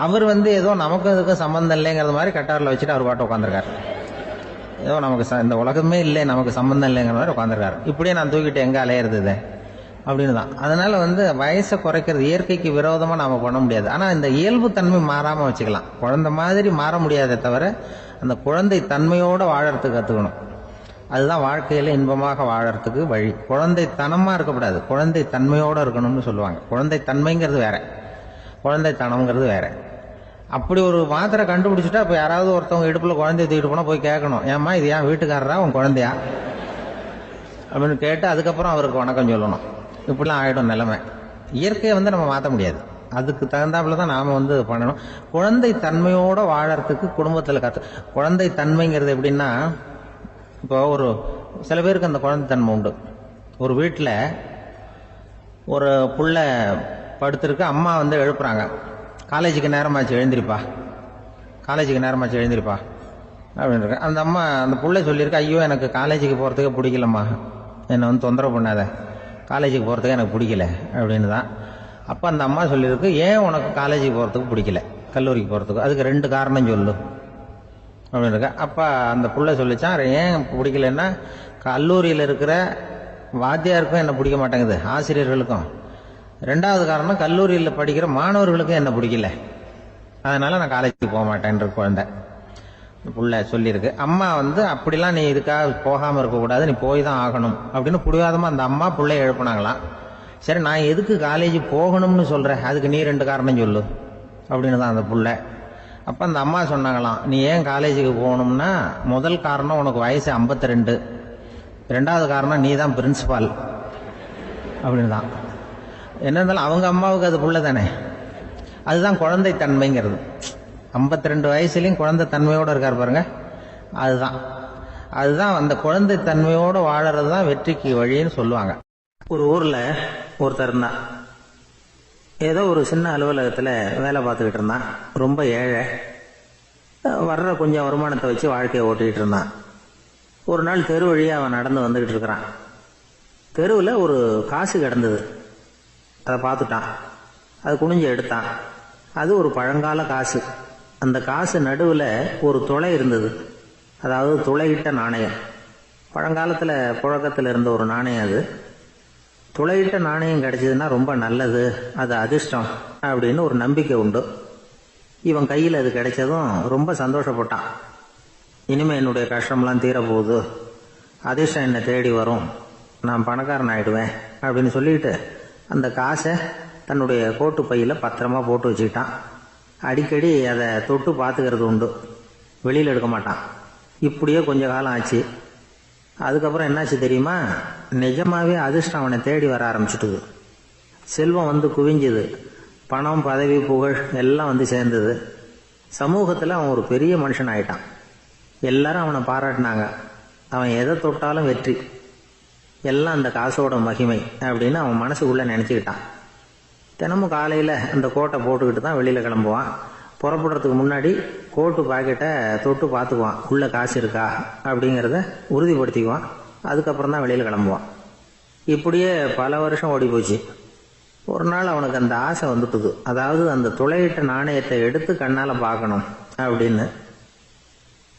அவர் ஏதோ நமக்கும் இதுக்கும் சம்மந்தம் இல்லைங்கிறது மாதிரி கட்டாரில் வச்சுட்டு அவர் பாட்டு உட்காந்துருக்காரு. ஏதோ நமக்கு இந்த உலகமே இல்லை, நமக்கு சம்மந்தம் இல்லைங்கிற மாதிரி உட்காந்துருக்காரு. இப்படியே நான் தூக்கிட்டு எங்கே அலையிறது அப்படின்னு தான். அதனால வயசை குறைக்கிறது இயற்கைக்கு விரோதமாக நாம் பண்ண முடியாது. ஆனால் இந்த இயல்பு தன்மை மாறாமல் வச்சுக்கலாம். குழந்தை மாதிரி மாற முடியாதே தவிர அந்த குழந்தை தன்மையோடு வாழறதுக்கு கற்றுக்கணும். அதுதான் வாழ்க்கையில் இன்பமாக வாழறதுக்கு வழி. குழந்தை தனமாக இருக்கக்கூடாது, குழந்தை தன்மையோடு இருக்கணும்னு சொல்லுவாங்க. குழந்தை தன்மைங்கிறது வேற, குழந்தை தனம்ங்கிறது வேற. அப்படி ஒரு மாத்திரை கண்டுபிடிச்சிட்டா இப்போ யாராவது ஒருத்தவங்க இடுப்பில் குழந்தைய தூக்கிட்டு போனால் போய் கேட்கணும், ஏம்மா இது ஏன் வீட்டுக்காரரா உன் குழந்தையா அப்படின்னு கேட்டு அதுக்கப்புறம் அவருக்கு வணக்கம் சொல்லணும். இப்படிலாம் ஆகிடும் நிலைமை. இயற்கையை நம்ம மாற்ற முடியாது, அதுக்கு தகுந்தாப்புல தான் நாம் பண்ணணும். குழந்தை தன்மையோடு வாழறதுக்கு குடும்பத்தில் குழந்தை தன்மைங்கிறது எப்படின்னா, இப்போ ஒரு சில பேருக்கு அந்த குழந்தை தன்மை உண்டு. ஒரு வீட்டில் ஒரு புள்ள படுத்திருக்கு, அம்மா எழுப்புறாங்க, காலேஜுக்கு நேரமாச்சு எழுந்திருப்பா, காலேஜுக்கு நேரமாச்சு எழுந்திருப்பா அப்படின்ற. அந்த அம்மா அந்த புள்ள சொல்லியிருக்கு, ஐயோ எனக்கு காலேஜுக்கு போகிறதுக்கு பிடிக்கலம்மா, என்னை தொந்தரவு பண்ணாத, காலேஜுக்கு போகிறதுக்கு எனக்கு பிடிக்கல அப்படின்னு தான். அப்போ அந்த அம்மா சொல்லியிருக்கு, ஏன் உனக்கு காலேஜுக்கு போகிறதுக்கு பிடிக்கல, கல்லூரிக்கு போகிறதுக்கு, அதுக்கு 2 காரணம் சொல்லு அப்படின்னு. அப்போ அந்த புள்ள சொல்லிச்சான், ஏன் பிடிக்கலன்னா, கல்லூரியில் இருக்கிற வாத்தியாருக்கும் என்ன பிடிக்க மாட்டேங்குது, ஆசிரியர்களுக்கும். 2வது காரணம், கல்லூரியில் படிக்கிற மாணவர்களுக்கும் என்ன பிடிக்கல, அதனால நான் காலேஜுக்கு போக மாட்டேன்ற குழந்தை புள்ள சொல்லியிருக்கு. அம்மா அப்படிலாம் நீ இதுக்காக போகாமல் இருக்கக்கூடாது, நீ போய் தான் ஆகணும் அப்படின்னு பிடிவாதமாக அந்த அம்மா பிள்ளைய எழுப்புனாங்களாம். சரி நான் எதுக்கு காலேஜ் போகணும்னு சொல்கிறேன், அதுக்கு நீ 2 காரணம் சொல்லு அப்படின்னு தான் அந்த புள்ள. அப்போ அந்த அம்மா சொன்னாங்களாம், நீ ஏன் காலேஜுக்கு போகணும்னா, முதல் காரணம் உனக்கு வயசு 52, ரெண்டாவது காரணம் நீ தான் பிரின்சிபால் அப்படின்னு தான். என்ன இருந்தாலும் அவங்க அம்மாவுக்கு அது புள்ள தானே. அதுதான் குழந்தை தன்மைங்கிறது. 52 வயசுலையும் குழந்தை தன்மையோடு இருக்கார் பாருங்க. அதுதான் அந்த குழந்தை தன்மையோடு வாழறது தான் வெற்றிக்கு வழின்னு சொல்லுவாங்க. ஒரு ஊரில் ஒருத்தர் இருந்தான். ஏதோ ஒரு சின்ன அலுவலகத்தில் வேலை பார்த்துக்கிட்டு இருந்தான். ரொம்ப ஏழை. வர்ற கொஞ்சம் வருமானத்தை வச்சு வாழ்க்கையை ஓட்டிகிட்டு இருந்தான். ஒரு நாள் தெரு வழியாக அவன் நடந்து வந்துக்கிட்டு இருக்கிறான். தெருவில் ஒரு காசு கிடந்தது. அதை பார்த்துட்டான். அது குனிஞ்சு எடுத்தான். அது ஒரு பழங்கால காசு. அந்த காசு நடுவில் ஒரு துளை இருந்தது. அதாவது துளையிட்ட நாணயம். பழங்காலத்தில் புழக்கத்தில் இருந்த ஒரு நாணயம் அது. துளையிட்ட நாணயம் கிடைச்சதுன்னா ரொம்ப நல்லது, அது அதிர்ஷ்டம் அப்படின்னு ஒரு நம்பிக்கை உண்டு. இவன் கையில் அது கிடைச்சதும் ரொம்ப சந்தோஷப்பட்டான். இனிமேல் என்னுடைய கஷ்டம்லாம் தீரப்போகுது, அதிர்ஷ்டம் என்னை தேடி வரும், நான் பணக்காரன் ஆகிடுவேன் அப்படின்னு சொல்லிட்டு அந்த காசை தன்னுடைய கோட்டு பையில் பத்திரமா போட்டு வச்சுக்கிட்டான். அடிக்கடி அதை தொட்டு பார்த்துக்கிறது உண்டு, வெளியில் எடுக்க மாட்டான். இப்படியே கொஞ்ச காலம் ஆச்சு. அதுக்கப்புறம் என்னாச்சு தெரியுமா? நிஜமாவே அதிர்ஷ்டம் அவனை தேடி வர ஆரம்பிச்சுட்டுது. செல்வம் வந்து குவிஞ்சுது. பணம், பதவி, புகழ் எல்லாம் வந்து சேர்ந்தது. சமூகத்தில் அவன் ஒரு பெரிய மனுஷன் ஆயிட்டான். எல்லாரும் அவனை பாராட்டினாங்க. அவன் எதை தொட்டாலும் வெற்றி, எல்லாம் அந்த காசோட மகிமை அப்படின்னு அவன் மனசுக்குள்ளே நினச்சிக்கிட்டான். தினமும் காலையில் அந்த கோட்டை போட்டுக்கிட்டு தான் வெளியில் கிளம்புவான். புறப்படுறதுக்கு முன்னாடி கோட்டு பாக்கெட்டை தொட்டு பார்த்துக்குவான், உள்ளே காசு இருக்கா அப்படிங்கிறத உறுதிப்படுத்திக்குவான். அதுக்கப்புறம் தான் வெளியில் கிளம்புவான். இப்படியே பல வருஷம் ஓடி போச்சு. ஒரு நாள் அவனுக்கு அந்த ஆசை வந்துட்டுது. அதாவது அந்த துளையிட்ட நாணயத்தை எடுத்து கண்ணால் பார்க்கணும் அப்படின்னு.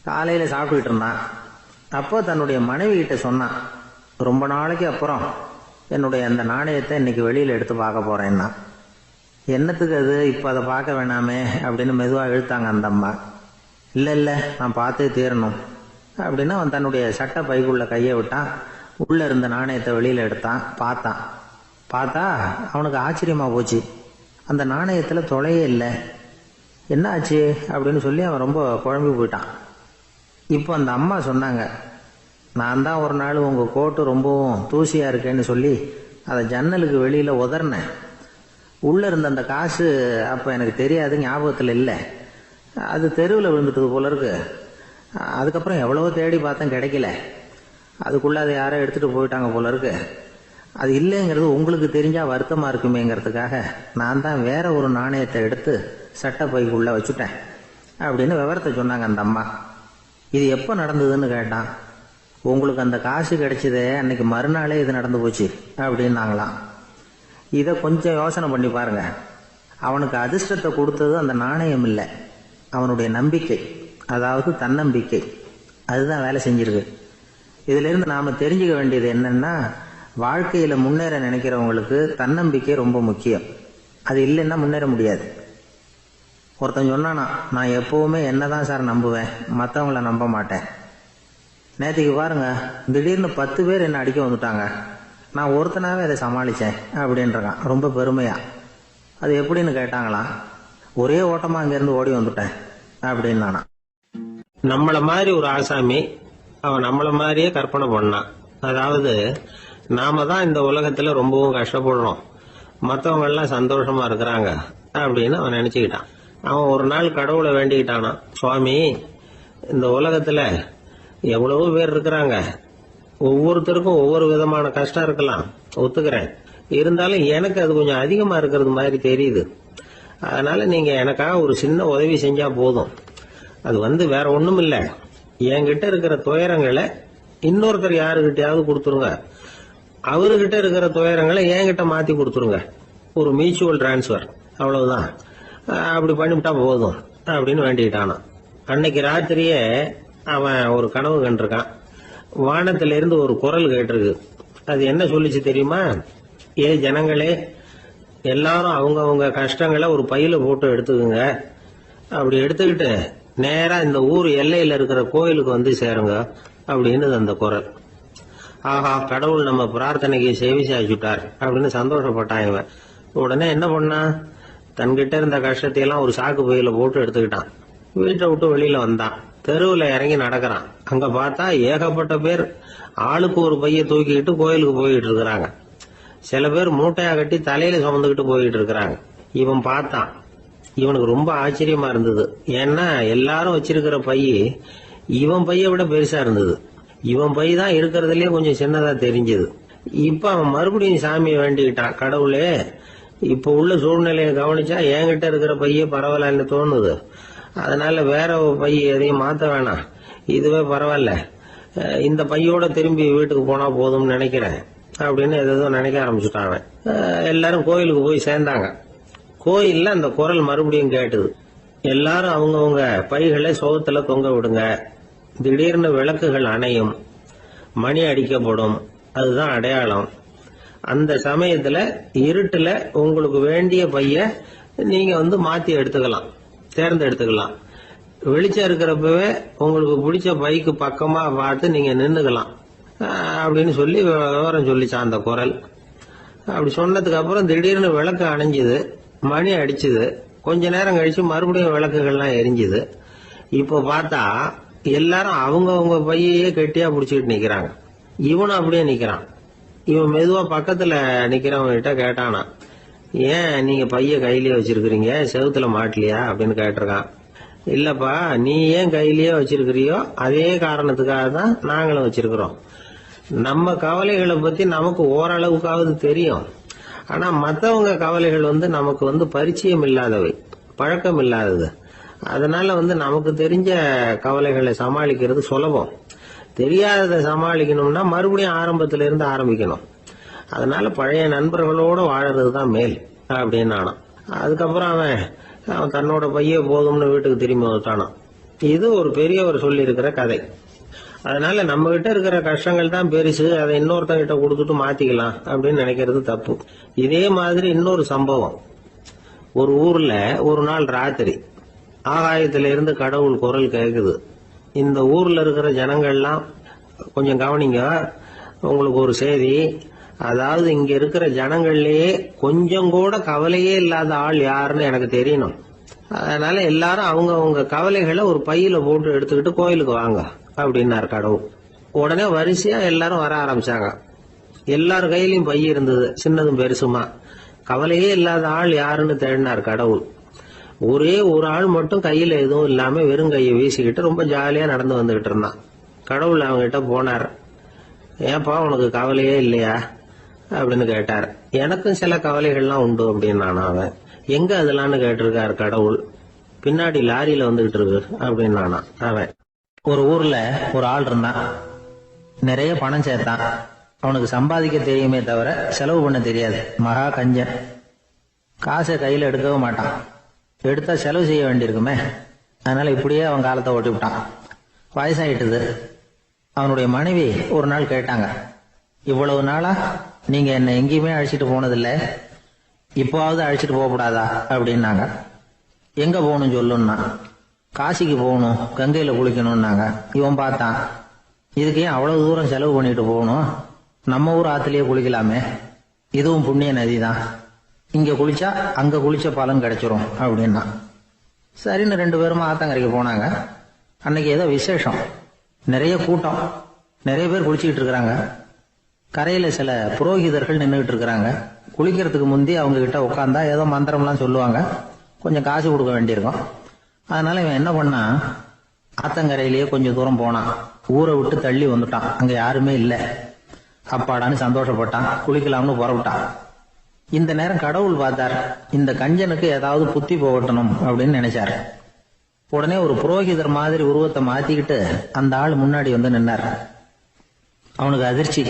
காலையில் சாப்பிட்டுக்கிட்டு இருந்தான். அப்போ தன்னுடைய மனைவி கிட்ட சொன்னான், ரொம்ப நாளைக்கு அப்புறம் என்னுடைய அந்த நாணயத்தை இன்னைக்கு வெளியில் எடுத்து பார்க்க போகிறேன்னா. என்னத்துக்கு அது, இப்போ அதை பார்க்க வேணாமே அப்படின்னு மெதுவாக இழுத்தாங்க அந்த அம்மா. இல்லை நான் பார்த்தே தீரணும் அப்படின்னு அவன் தன்னுடைய சட்டை பைக்குள்ள கையை விட்டான். உள்ளே இருந்த நாணயத்தை வெளியில் எடுத்தான். பார்த்தா அவனுக்கு ஆச்சரியமாக போச்சு. அந்த நாணயத்தில் துளையே இல்லை. என்ன ஆச்சு அப்படின்னு சொல்லி அவன் ரொம்ப குழம்பி போயிட்டான். இப்போ அந்த அம்மா சொன்னாங்க, நான் தான் ஒரு நாள் உங்கள் கோட்டு ரொம்பவும் தூசியாக இருக்கேன்னு சொல்லி அதை ஜன்னலுக்கு வெளியில் உதறினேன். உள்ளே இருந்த அந்த காசு அப்போ எனக்கு தெரியாது, ஞாபகத்தில் இல்லை. அது தெருவில் விழுந்துட்டது போல இருக்கு. அதுக்கப்புறம் எவ்வளவோ தேடி பார்த்தேன், கிடைக்கல. அதுக்குள்ளே அதை யாரோ எடுத்துகிட்டு போயிட்டாங்க போல இருக்கு. அது இல்லைங்கிறது உங்களுக்கு தெரிஞ்சால் வருத்தமாக இருக்குமேங்கிறதுக்காக நான் தான் வேற ஒரு நாணயத்தை எடுத்து சட்டை பைக்குள்ளே வச்சுட்டேன் அப்படின்னு விவரத்தை சொன்னாங்க அந்த அம்மா. இது எப்போ நடந்ததுன்னு கேட்டான். உங்களுக்கு அந்த காசு கிடைச்சதே அன்னைக்கு மறுநாளே இது நடந்து போச்சு அப்படின்னாங்களாம். இதை கொஞ்சம் யோசனை பண்ணி பாருங்க. அவனுக்கு அதிர்ஷ்டத்தை கொடுத்தது அந்த நாணயம் இல்லை, அவனுடைய நம்பிக்கை, அதாவது தன்னம்பிக்கை. அதுதான் வேலை செஞ்சிருக்கு. இதிலிருந்து நாம் தெரிஞ்சுக்க வேண்டியது என்னன்னா, வாழ்க்கையில் முன்னேற நினைக்கிறவங்களுக்கு தன்னம்பிக்கை ரொம்ப முக்கியம். அது இல்லைன்னா முன்னேற முடியாது. ஒருத்தன் சொன்னானா, நான் எப்பவுமே என்னதான் சார் நம்புவேன், மற்றவங்கள நம்ப மாட்டேன். நேற்றுக்கு பாருங்க, திடீர்னு 10 பேர் என்ன அடிக்க வந்துட்டாங்க, நான் ஒருத்தனாவே அதை சமாளித்தேன் அப்படின்றான் ரொம்ப பெருமையா. அது எப்படின்னு கேட்டாங்களாம். ஒரே ஓட்டமாக அங்கேருந்து ஓடி வந்துட்டேன் அப்படின்னு நானா. நம்மள மாதிரி ஒரு ஆசாமி அவன் நம்மள மாதிரியே கற்பனை பண்ணான். அதாவது நாம தான் இந்த உலகத்துல ரொம்பவும் கஷ்டப்படுறோம், மற்றவங்க எல்லாம் சந்தோஷமா இருக்கிறாங்க அப்படின்னு அவன் நினைச்சுக்கிட்டான். அவன் ஒரு நாள் கடவுளை வேண்டிக்கிட்டானா, சுவாமி, இந்த உலகத்துல எவ்வளவோ பேர் இருக்கிறாங்க, ஒவ்வொருத்தருக்கும் ஒவ்வொரு விதமான கஷ்டம் இருக்கலாம், ஒத்துக்கிறேன். இருந்தாலும் எனக்கு அது கொஞ்சம் அதிகமா இருக்கிறது மாதிரி தெரியுது. அதனால நீங்க எனக்காக ஒரு சின்ன உதவி செஞ்சா போதும். அது வேற ஒண்ணும் இல்ல, என்கிட்ட இருக்கிற துயரங்களை இன்னொருத்தர் யாருகிட்டயாவது கொடுத்துருங்க, அவர்கிட்ட இருக்கிற துயரங்களை என்கிட்ட மாத்தி கொடுத்துருங்க. ஒரு மியூச்சுவல் டிரான்ஸ்பர், அவ்வளவுதான். அப்படி பண்ணிவிட்டா போதும் அப்படின்னு வேண்டிக்கிட்டானா. அன்னைக்கு ராத்திரியே அவன் ஒரு கனவு கண்டிருக்கான். வானத்திலிருந்து ஒரு குரல் கேட்டிருக்கு. அது என்ன சொல்லிச்சு தெரியுமா? ஏ ஜனங்களே, எல்லாரும் அவங்க கஷ்டங்களை ஒரு பையில போட்டு எடுத்துக்குங்க. அப்படி எடுத்துக்கிட்டு நேரா இந்த ஊர் எல்லையில இருக்கிற கோயிலுக்கு வந்து சேருங்க அப்படின்னு அந்த குரல். ஆஹா, கடவுள் நம்ம பிரார்த்தனைக்கு செவி சாய்ச்சுட்டார் அப்படின்னு சந்தோஷப்பட்டான் இவன். உடனே என்ன பண்ணான், தன்கிட்ட இருந்த கஷ்டத்தையெல்லாம் ஒரு சாக்கு பையில போட்டு எடுத்துக்கிட்டான். வீட்டை விட்டு வெளியில வந்தான். தெருவில் இறங்கி நடக்கிறான். அங்க பார்த்தா ஏகப்பட்ட பேர் ஆளுக்கு ஒரு பைய தூக்கிக்கிட்டு கோயிலுக்கு போயிட்டு இருக்கிறாங்க. சில பேர் மூட்டையா கட்டி தலையில சுமந்துக்கிட்டு போயிட்டு இருக்கிறாங்க. இவன் பார்த்தான். இவனுக்கு ரொம்ப ஆச்சரியமா இருந்தது. ஏன்னா எல்லாரும் வச்சிருக்கிற பைய இவன் பைய விட பெருசா இருந்தது. இவன் பை தான் இருக்கிறதுலயே கொஞ்சம் சின்னதா தெரிஞ்சது. இப்ப அவன் மறுபடியும் சாமியை வேண்டிக்கிட்டான். கடவுளே, இப்ப உள்ள சூழ்நிலையை கவனிச்சா என்கிட்ட இருக்கிற பைய பரவாயில்லன்னு தோணுது. அதனால வேற பை எதையும் மாத்த வேணாம், இதுவே பரவாயில்ல, இந்த பையோட திரும்பி வீட்டுக்கு போனா போதும்னு நினைக்கிறேன் அப்படின்னு ஏதோ நினைக்க ஆரம்பிச்சுட்டான் அவன். எல்லாரும் கோயிலுக்கு போய் சேர்ந்தாங்க. கோயில்ல அந்த குரல் மறுபடியும் கேட்டுது. எல்லாரும் அவங்கவுங்க பைகளை சோகத்துல தொங்க விடுங்க, திடீர்னு விளக்குகள் அணையும், மணி அடிக்கப்படும், அதுதான் அடையாளம். அந்த சமயத்துல இருட்டுல உங்களுக்கு வேண்டிய பைய நீங்க மாத்தி எடுத்துக்கலாம், தேர்ந்தெடுத்துக்கலாம். வெளிச்சம் இருக்கிறப்பவே உங்களுக்கு பிடிச்ச பைக்கு பக்கமா பார்த்து நீங்க நின்னுக்கலாம் அப்படின்னு சொல்லி விவரம் சொல்லிச்சான் அந்த குரல். அப்படி சொன்னதுக்கு அப்புறம் திடீர்னு விளக்கு அணைஞ்சுது, மணி அடிச்சுது. கொஞ்ச நேரம் கழிச்சு மறுபடியும் விளக்குகள்லாம் எரிஞ்சுது. இப்போ பார்த்தா எல்லாரும் அவங்கவுங்க பையையே கெட்டியா பிடிச்சிக்கிட்டு நிக்கிறாங்க. இவனும் அப்படியே நிக்கிறான். இவன் மெதுவா பக்கத்துல நிக்கிறவங்க கிட்ட கேட்டானா, ஏன் நீங்க பைய கையிலேயே வச்சிருக்கிறீங்க, செவுத்துல மாட்டலையா அப்படின்னு கேட்டிருக்கான். இல்லப்பா, நீ ஏன் கையிலேயே வச்சிருக்கிறியோ அதே காரணத்துக்காக தான் நாங்களும் வச்சிருக்கிறோம். நம்ம கவலைகளை பத்தி நமக்கு ஓரளவுக்காவது தெரியும். ஆனா மத்தவங்க கவலைகள் நமக்கு பரிச்சயம் இல்லாதவை, பழக்கம் இல்லாதது. அதனால நமக்கு தெரிஞ்ச கவலைகளை சமாளிக்கிறது சுலபம். தெரியாததை சமாளிக்கணும்னா மறுபடியும் ஆரம்பத்துல இருந்து ஆரம்பிக்கணும். அதனால பழைய நண்பர்களோட வாழறது தான் மேல் அப்படின்னு ஆனான். அதுக்கப்புறம் அவன் தன்னோட பைய போதும்னு வீட்டுக்கு திரும்பி வந்துட்டானான். இது ஒரு பெரியவர் சொல்லி இருக்கிற கதை. அதனால நம்ம கிட்ட இருக்கிற கஷ்டங்கள் தான் பெருசு, அதை இன்னொருத்தங்கிட்ட கொடுத்துட்டு மாத்திக்கலாம் அப்படின்னு நினைக்கிறது தப்பு. இதே மாதிரி இன்னொரு சம்பவம். ஒரு ஊர்ல ஒரு நாள் ராத்திரி ஆகாயத்தில இருந்து கடவுள் குரல் கேக்குது. இந்த ஊர்ல இருக்கிற ஜனங்கள்லாம் கொஞ்சம் கவனிங்க, உங்களுக்கு ஒரு செய்தி. அதாவது இங்க இருக்கிற ஜனங்கள்லயே கொஞ்சம் கூட கவலையே இல்லாத ஆள் யாருன்னு எனக்கு தெரியணும். அதனால எல்லாரும் அவங்க கவலைகளை ஒரு பையில போட்டு எடுத்துக்கிட்டு கோயிலுக்கு வாங்க அப்படின்னாரு கடவுள். உடனே வரிசையா எல்லாரும் வர ஆரம்பிச்சாங்க. எல்லார் கையிலயும் பை இருந்தது, சின்னதும் பெருசுமா. கவலையே இல்லாத ஆள் யாருன்னு தேடினார் கடவுள். ஒரே ஒரு ஆள் மட்டும் கையில எதுவும் இல்லாம வெறும் கையை வீசிக்கிட்டு ரொம்ப ஜாலியா நடந்து வந்துகிட்டு இருந்தான். கடவுள் அவங்ககிட்ட போனார். ஏன்பா, உனக்கு கவலையே இல்லையா அப்படின்னு கேட்டார். எனக்கும் சில கவலைகள்லாம் உண்டு அப்படின்னு அவன். எங்க அதெல்லாம்னு கேட்டிருக்காரு கடவுள். பின்னாடி லாரியில வந்துகிட்டு இருக்கு அப்படின்னு அவன். ஒரு ஊர்ல ஒரு ஆள் இருந்தான். நிறைய பணம் சேர்த்தான். அவனுக்கு சம்பாதிக்க தெரியுமே தவிர செலவு பண்ண தெரியாது. மகா கஞ்சன். காசை கையில எடுக்கவும் மாட்டான். எடுத்தா செலவு செய்ய வேண்டியிருக்குமே. அதனால இப்படியே அவன் காலத்தை ஓட்டி விட்டான். வயசாயிட்டுது. அவனுடைய மனைவி ஒரு நாள் கேட்டாங்க, இவ்வளவு நாளா நீங்க என்ன எங்கேயுமே அழைச்சிட்டு போனதில்லை, இப்போவாவது அழைச்சிட்டு போகக்கூடாதா அப்படின்னாங்க. எங்க போகணும் சொல்லுன்னா. காசிக்கு போகணும், கங்கையில குளிக்கணும்னாங்க. இவன் பார்த்தான், இதுக்கு ஏன் அவ்வளவு தூரம் செலவு பண்ணிட்டு போகணும், நம்ம ஊர் ஆத்துலயே குளிக்கலாமே, இதுவும் புண்ணிய நதி தான், இங்க குளிச்சா அங்க குளிச்ச பலன் கிடைச்சிரும் அப்படின்னா. சரின்னு 2 பேரும் ஆத்தங்கரைக்கு போனாங்க. அன்னைக்கு ஏதோ விசேஷம், நிறைய கூட்டம், நிறைய பேர் குளிச்சுக்கிட்டு இருக்கிறாங்க. கரையில சில புரோகிதர்கள் நின்றுகிட்டு இருக்கிறாங்க. குளிக்கிறதுக்கு முந்தி அவங்க கிட்ட உட்காந்தா ஏதோ மந்திரம்லாம் சொல்லுவாங்க, கொஞ்சம் காசு கொடுக்க வேண்டியிருக்கும். அதனால இவன் என்ன பண்ணா, ஆத்தங்கரையிலேயே கொஞ்சம் தூரம் போனான். ஊரை விட்டு தள்ளி வந்துட்டான். அங்க யாருமே இல்லை. அப்பாடான்னு சந்தோஷப்பட்டான். குளிக்கலாம்னு புறப்பட்டான். இந்த நேரம் கடவுள் பார்த்தார், இந்த கஞ்சனுக்கு ஏதாவது புத்தி போகட்டணும் அப்படின்னு நினைச்சாரு. உடனே ஒரு புரோகிதர் மாதிரி உருவத்தை மாத்திக்கிட்டு அந்த ஆள் முன்னாடி வந்து நின்னார். அவனுக்கு அதிர்ச்சி.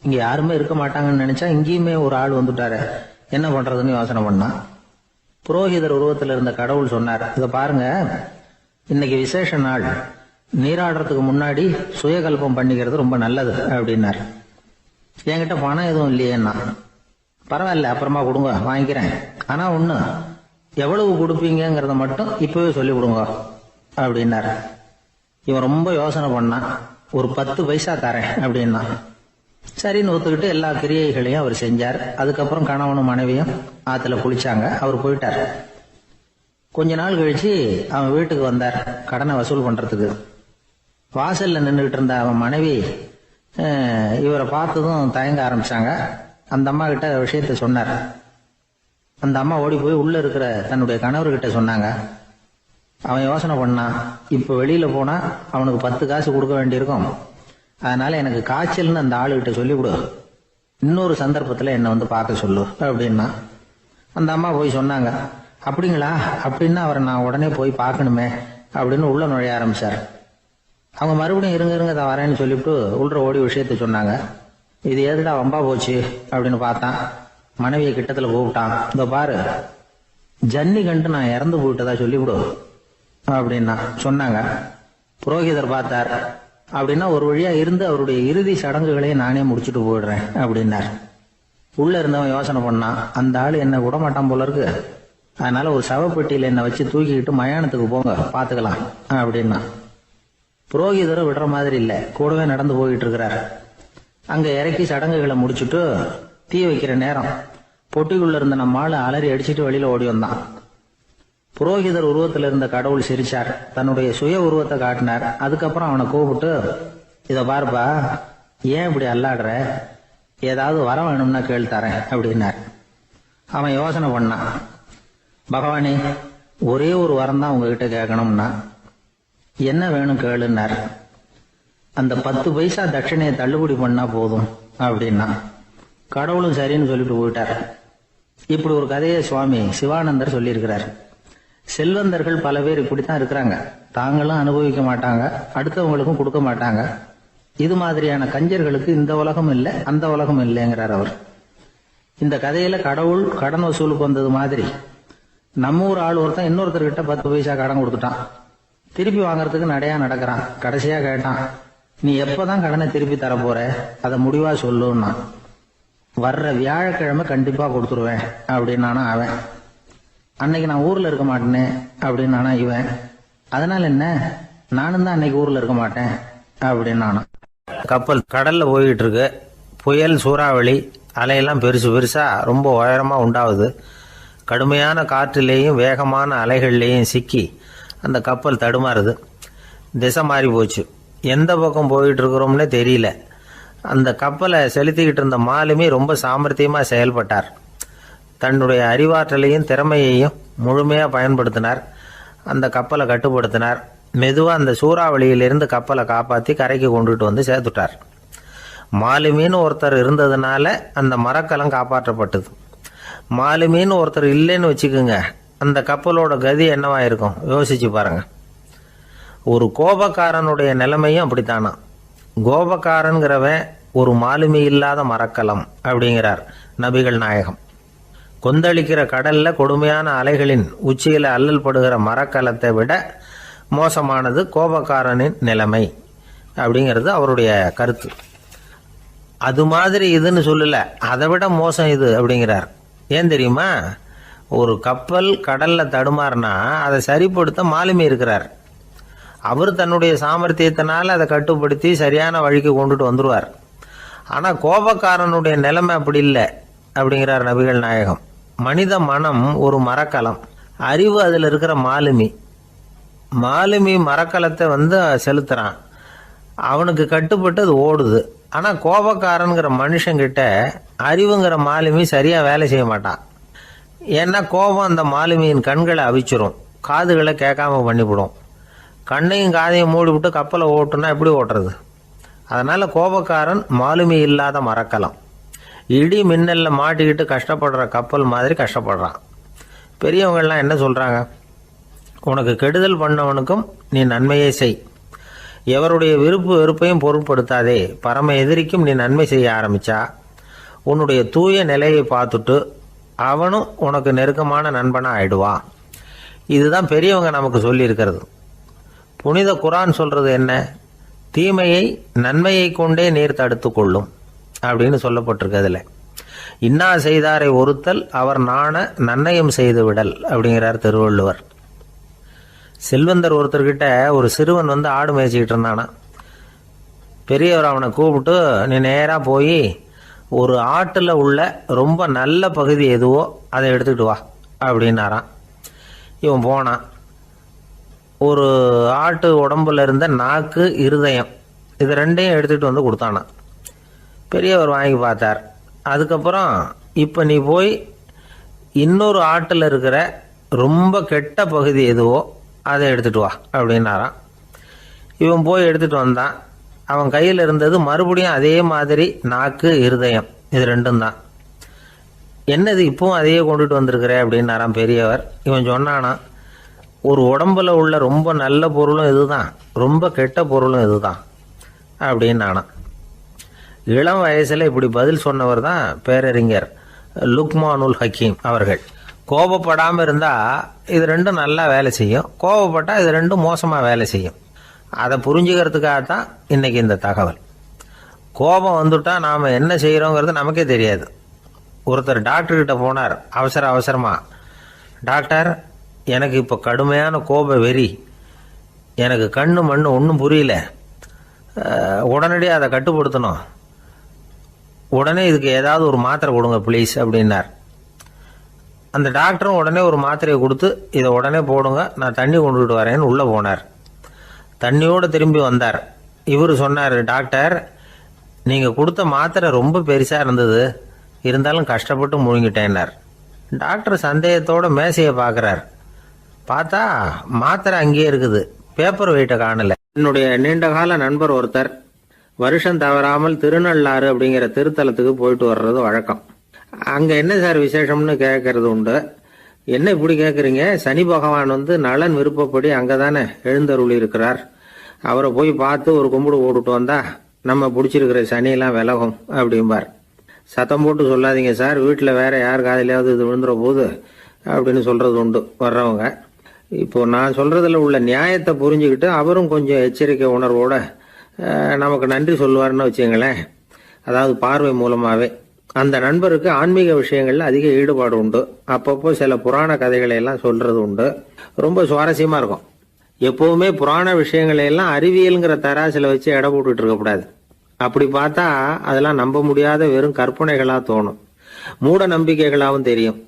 இங்க யாருமே இருக்க மாட்டாங்கன்னு நினைச்சா இங்கேயுமே ஒரு ஆள் வந்துட்டாரு, என்ன பண்றதுன்னு யோசனை பண்ணான். புரோகிதர் உருவத்தில் இருந்த கடவுள் சொன்னார், இதை பாருங்க, இன்னைக்கு விசேஷ நாள், நீராடுறதுக்கு முன்னாடி சுயகல்பம் பண்ணிக்கிறது ரொம்ப நல்லது அப்படின்னார். என்கிட்ட பணம் எதுவும் இல்லையேன்னா. பரவாயில்ல, அப்புறமா கொடுங்க, வாங்கிக்கிறேன். ஆனா ஒண்ணு, எவ்வளவு கொடுப்பீங்கிறத மட்டும் இப்பவே சொல்லி கொடுங்க அப்படின்னாரு. இவன் ரொம்ப யோசனை பண்ணான். ஒரு 10 பைசா தரேன் அப்படின்னா. சரின்னு ஒத்துக்கிட்டு எல்லா கிரியைகளையும் அவர் செஞ்சார். அதுக்கப்புறம் கணவனும் மனைவியும் ஆத்துல குளிச்சாங்க. அவர் போயிட்டார். கொஞ்ச நாள் கழிச்சு அவன் வீட்டுக்கு வந்தார் கடனை வசூல் பண்றதுக்கு. வாசல்ல நின்றுகிட்டு இருந்த அவன் மனைவி இவரை பார்த்ததும் தயங்க ஆரம்பிச்சாங்க. அந்த அம்மா கிட்ட விஷயத்த சொன்னார். அந்த அம்மா ஓடி போய் உள்ள இருக்கிற தன்னுடைய கணவர்கிட்ட சொன்னாங்க. அவன் யோசனை பண்ணான், இப்ப வெளியில போனா அவனுக்கு 10 காசு கொடுக்க வேண்டியிருக்கும், அதனால எனக்கு காய்ச்சல்னு அந்த ஆளுகிட்ட சொல்லிவிடு, இன்னொரு சந்தர்ப்பத்துல என்னை வந்து பார்க்க சொல்லு அப்படின்னா. அந்த அம்மா போய் சொன்னாங்க. அப்படிங்களா, அப்படின்னா அவரை நான் உடனே போய் பார்க்கணுமே அப்படின்னு உள்ள நுழைய ஆரம்பிச்சார். அவங்க மறுபடியும் இருங்க தான் வரேன்னு சொல்லிவிட்டு உள்ள ஓடி விஷயத்த சொன்னாங்க. இது எதுடா வம்பா போச்சு அப்படின்னு பார்த்தான். மனைவியை கிட்டத்துல கூப்பிட்டான். இதோ பாரு, ஜன்னி கண்டு நான் இறந்து போயிட்டதா சொல்லிவிடு அப்படின்னா சொன்னாங்க. புரோகிதர் பார்த்தார். அப்படின்னா ஒரு வழியா இருந்து அவருடைய இறுதி சடங்குகளையும் நானே முடிச்சுட்டு போயிடுறேன் அப்படின்னார். உள்ள இருந்தவன் யோசனை பண்ணான், அந்த ஆளு என்ன விட மாட்டான் போல இருக்கு, அதனால ஒரு சவப்பெட்டியில என்னை வச்சு தூக்கிக்கிட்டு மயானத்துக்கு போங்க பாத்துக்கலாம் அப்படின்னா. புரோகிதரை விடுற மாதிரி இல்ல, கூடவே நடந்து போயிட்டு இருக்கிறார். அங்க இறக்கி சடங்குகளை முடிச்சுட்டு தீ வைக்கிற நேரம் பொட்டிக்குள்ள இருந்த நம்ம ஆளு அலறி அடிச்சுட்டு வெளியில ஓடி வந்தான். புரோகிதர் உருவத்தில் இருந்த கடவுள் சிரிச்சார், தன்னுடைய சுய உருவத்தை காட்டினார். அதுக்கப்புறம் அவனை கூப்பிட்டு, இத பாருப்பா, ஏன் இப்படி அல்லாடுற, ஏதாவது வர வேணும்னா கேள் தரேன் அப்படின்னார். அவன் யோசனை பண்ணான். பகவானே, ஒரே ஒரு வரம் தான் உங்ககிட்ட கேட்கணும்னா. என்ன வேணும் கேளுன்னார். அந்த 10 பைசா தட்சணையை தள்ளுபடி பண்ணா போதும் அப்படின்னா. கடவுளும் சரின்னு சொல்லிட்டு போயிட்டார். இப்படி ஒரு கதையை சுவாமி சிவானந்தர் சொல்லியிருக்கிறார். செல்வந்தர்கள் பல பேர் இப்படித்தான் இருக்கிறாங்க. தாங்களும் அனுபவிக்க மாட்டாங்க, அடுத்தவங்களுக்கும் கொடுக்க மாட்டாங்க. இது மாதிரியான கஞ்சர்களுக்கு இந்த உலகம் இல்லை, அந்த உலகம் இல்லைங்கிறார் அவர். இந்த கதையில கடவுள் கடன் வசூலுக்கு வந்தது மாதிரி நம்ம ஊர் ஆள் ஒருத்தன் இன்னொருத்தர்கிட்ட 10 பைசா கடன் கொடுத்துட்டான். திருப்பி வாங்கறதுக்கு நடையா நடக்கிறான். கடைசியா கேட்டான், நீ எப்பதான் கடனை திருப்பி தர போற, அதை முடிவா சொல்லுன்னா. வர்ற வியாழக்கிழமை கண்டிப்பா கொடுத்துருவேன் அப்படின்னானா அவன். அன்னைக்கு நான் ஊர்ல இருக்க மாட்டேனே அப்படின்னானா இவன். அதனால என்ன, நானும் தான் அன்னைக்கு ஊர்ல இருக்க மாட்டேன் அப்படின்னானா. கப்பல் கடல்ல போய்கிட்டு இருக்கு. புயல், சூறாவளி, அலையெல்லாம் பெருசு பெருசா ரொம்ப உயரமா உண்டாகுது. கடுமையான காற்றிலேயும் வேகமான அலைகள்லேயும் சிக்கி அந்த கப்பல் தடுமாறுது. திசை மாறி போச்சு. எந்த பக்கம் போயிட்டு இருக்கிறோம்னே தெரியல. அந்த கப்பலை செலுத்திக்கிட்டு இருந்த மாலுமி ரொம்ப சாமர்த்தியமா செயல்பட்டார். தன்னுடைய அறிவாற்றலையும் திறமையையும் முழுமையா பயன்படுத்தினார். அந்த கப்பலை கட்டுப்படுத்தினார். மெதுவா அந்த சூறாவளியிலிருந்து கப்பலை காப்பாற்றி கரைக்கு கொண்டுட்டு வந்து சேர்த்துட்டார். மாலுமின்னு ஒருத்தர் இருந்ததுனால அந்த மரக்கலம் காப்பாற்றப்பட்டது. மாலுமின்னு ஒருத்தர் இல்லைன்னு வச்சுக்கோங்க, அந்த கப்பலோட கதி என்னவா இருக்கும் யோசிச்சு பாருங்க. ஒரு கோபக்காரனுடைய நிலைமையும் அப்படித்தானா. கோபக்காரன்கிறவன் ஒரு மாலுமி இல்லாத மரக்கலம் அப்படிங்கிறார் நபிகள் நாயகம். கொந்தளிக்கிற கடல்ல கொடுமையான அலைகளின் உச்சியில அல்லல் படுகிற மரக்கலத்தை விட மோசமானது கோபக்காரனின் நிலைமை அப்படிங்கிறது அவருடைய கருத்து. அது மாதிரி இதுன்னு சொல்லல, அதை விட மோசம் இது அப்படிங்கிறார். ஏன் தெரியுமா, ஒரு கப்பல் கடல்ல தடுமாறினா அதை சரிப்படுத்த மாலுமி இருக்கிறார். அவர் தன்னுடைய சாமர்த்தியத்தினால அதை கட்டுப்படுத்தி சரியான வழிக்கு கொண்டுட்டு வந்துடுவார். ஆனா கோபக்காரனுடைய நிலைமை அப்படி இல்லை அப்படிங்கிறார் நபிகள் நாயகம். மனித மனம் ஒரு மரக்கலம், அறிவு அதில் இருக்கிற மாலுமி. மாலுமி மரக்கலத்தை செலுத்துறான், அவனுக்கு கட்டுப்பட்டு அது ஓடுது. ஆனா கோபக்காரன்கிற மனுஷங்கிட்ட அறிவுங்கிற மாலுமி சரியா வேலை செய்ய மாட்டான். ஏன்னா கோபம் அந்த மாலுமியின் கண்களை அவிச்சிரும், காதுகளை கேட்காம பண்ணிவிடும். கண்ணையும் காதையும் மூடிவிட்டு கப்பலை ஓட்டுனா எப்படி ஓட்டுறது? அதனால கோபக்காரன் மாலுமி இல்லாத மரக்கலம். இடி மின்னல்ல மாட்டிக்கிட்டு கஷ்டப்படுற கப்பல் மாதிரி கஷ்டப்படுறான். பெரியவங்கள்லாம் என்ன சொல்றாங்க, உனக்கு கெடுதல் பண்ணவனுக்கும் நீ நன்மையை செய், எவருடைய விருப்பு வெறுப்பையும் பொருட்படுத்தாதே, பரம எதிரிக்கும் நீ நன்மை செய்ய ஆரம்பிச்சா உன்னுடைய தூய நிலையை பார்த்துட்டு அவனும் உனக்கு நெருக்கமான நண்பனா ஆயிடுவான். இதுதான் பெரியவங்க நமக்கு சொல்லி இருக்கிறது. புனித குரான் சொல்றது என்ன, தீமையை நன்மையை கொண்டே நீர் தடுத்து கொள்ளும் அப்படின்னு சொல்லப்பட்டிருக்கு. அதுல இன்னா செய்தாரை ஒருத்தல் அவர் நாண நன்னயம் செய்து விடல் அப்படிங்கிறார் திருவள்ளுவர். செல்வந்தர் ஒருத்தர்கிட்ட ஒரு சிறுவன் ஆடு மேய்ச்சிக்கிட்டு இருந்தானா. பெரியவர் அவனை கூப்பிட்டு, நீ நேராக போய் ஒரு ஆட்டில் உள்ள ரொம்ப நல்ல பகுதி எதுவோ அதை எடுத்துக்கிட்டு வா அப்படின்னாரான். இவன் போனான். ஒரு ஆட்டு உடம்புல இருந்த நாக்கு, இருதயம், இது ரெண்டையும் எடுத்துகிட்டு வந்து கொடுத்தானான். பெரியவர் வாங்கி பார்த்தார். அதுக்கப்புறம் இப்போ நீ போய் இன்னொரு ஆட்டில் இருக்கிற ரொம்ப கெட்ட பகுதி எதுவோ அதை எடுத்துகிட்டு வா அப்படின்னாராம். இவன் போய் எடுத்துகிட்டு வந்தான். அவன் கையில் இருந்தது மறுபடியும் அதே மாதிரி நாக்கு, இருதயம், இது ரெண்டும் தான். என்னது இப்பவும் அதையே கொண்டுட்டு வந்திருக்கிற அப்படின்னாராம் பெரியவர். இவன் சொன்னானா, ஒரு உடம்புல உள்ள ரொம்ப நல்ல பொருளும் இதுதான், ரொம்ப கெட்ட பொருளும் இதுதான் அப்படின்னானா. இளம் வயசில் இப்படி பதில் சொன்னவர் தான் பேரறிஞர் லுக்மானுல் ஹக்கீம் அவர்கள். கோபப்படாமல் இருந்தால் இது ரெண்டும் நல்லா வேலை செய்யும், கோபப்பட்டால் இது ரெண்டும் மோசமாக வேலை செய்யும். அதை புரிஞ்சுக்கிறதுக்காகத்தான் இன்னைக்கு இந்த தகவல். கோபம் வந்துட்டா நாம் என்ன செய்கிறோங்கிறது நமக்கே தெரியாது. ஒருத்தர் டாக்டர்கிட்ட போனார் அவசரமாக. டாக்டர், எனக்கு இப்போ கடுமையான கோப வெறி, எனக்கு கண்ணு மண்ணு ஒன்றும் புரியல, உடனடியாக அதை கட்டுப்படுத்தணும், உடனே இதுக்கு ஏதாவது ஒரு மாத்திரை கொடுங்க ப்ளீஸ் அப்படின்னார். அந்த டாக்டரும் உடனே ஒரு மாத்திரையை கொடுத்து இதை உடனே போடுங்க, நான் தண்ணி கொண்டுகிட்டு வரேன்னு உள்ளே போனார். தண்ணியோடு திரும்பி வந்தார். இவர் சொன்னார், டாக்டர், நீங்கள் கொடுத்த மாத்திரை ரொம்ப பெருசாக இருந்தது, இருந்தாலும் கஷ்டப்பட்டு முழுங்கிட்டேன்னார். டாக்டர் சந்தேகத்தோடு மேசையை பார்க்குறார். பார்த்தா மாத்திரை அங்கேயே இருக்குது, பேப்பர் வெயிட்டை காணலை. என்னுடைய நீண்டகால நண்பர் ஒருத்தர் வருஷம் தவறாமல் திருநள்ளாறு அப்படிங்கிற திருத்தலத்துக்கு போயிட்டு வர்றது வழக்கம். அங்கே என்ன சார் விசேஷம்னு கேட்கறது உண்டு. என்ன இப்படி கேட்குறீங்க, சனி பகவான் நலன் விருப்பப்படி அங்கே தானே எழுந்தருளி இருக்கிறார், அவரை போய் பார்த்து ஒரு கும்பிடு போட்டுட்டு வந்தா நம்ம பிடிச்சிருக்கிற சனியெல்லாம் விலகும் அப்படிம்பார். சத்தம் போட்டு சொல்லாதீங்க சார், வீட்டில் வேற யார் காதிலையாவது இது விழுந்துற போது அப்படின்னு சொல்கிறது உண்டு வர்றவங்க. இப்போ நான் சொல்கிறதுல உள்ள நியாயத்தை புரிஞ்சுக்கிட்டு அவரும் கொஞ்சம் எச்சரிக்கை உணர்வோட நமக்கு நன்றி சொல்லுவார்னு வச்சுங்களேன். அதாவது பார்வை மூலமாகவே. அந்த நண்பருக்கு ஆன்மீக விஷயங்கள்ல அதிக ஈடுபாடு உண்டு. அப்பப்போ சில புராண கதைகளை எல்லாம் சொல்றது உண்டு. ரொம்ப சுவாரஸ்யமா இருக்கும். எப்பவுமே புராண விஷயங்களை எல்லாம் அறிவியல்ங்கிற தராசில வச்சு எடை போட்டுட்டு இருக்கக்கூடாது. அப்படி பார்த்தா அதெல்லாம் நம்ப முடியாத வெறும் கற்பனைகளா தோணும், மூட நம்பிக்கைகளாகவும் தெரியும்.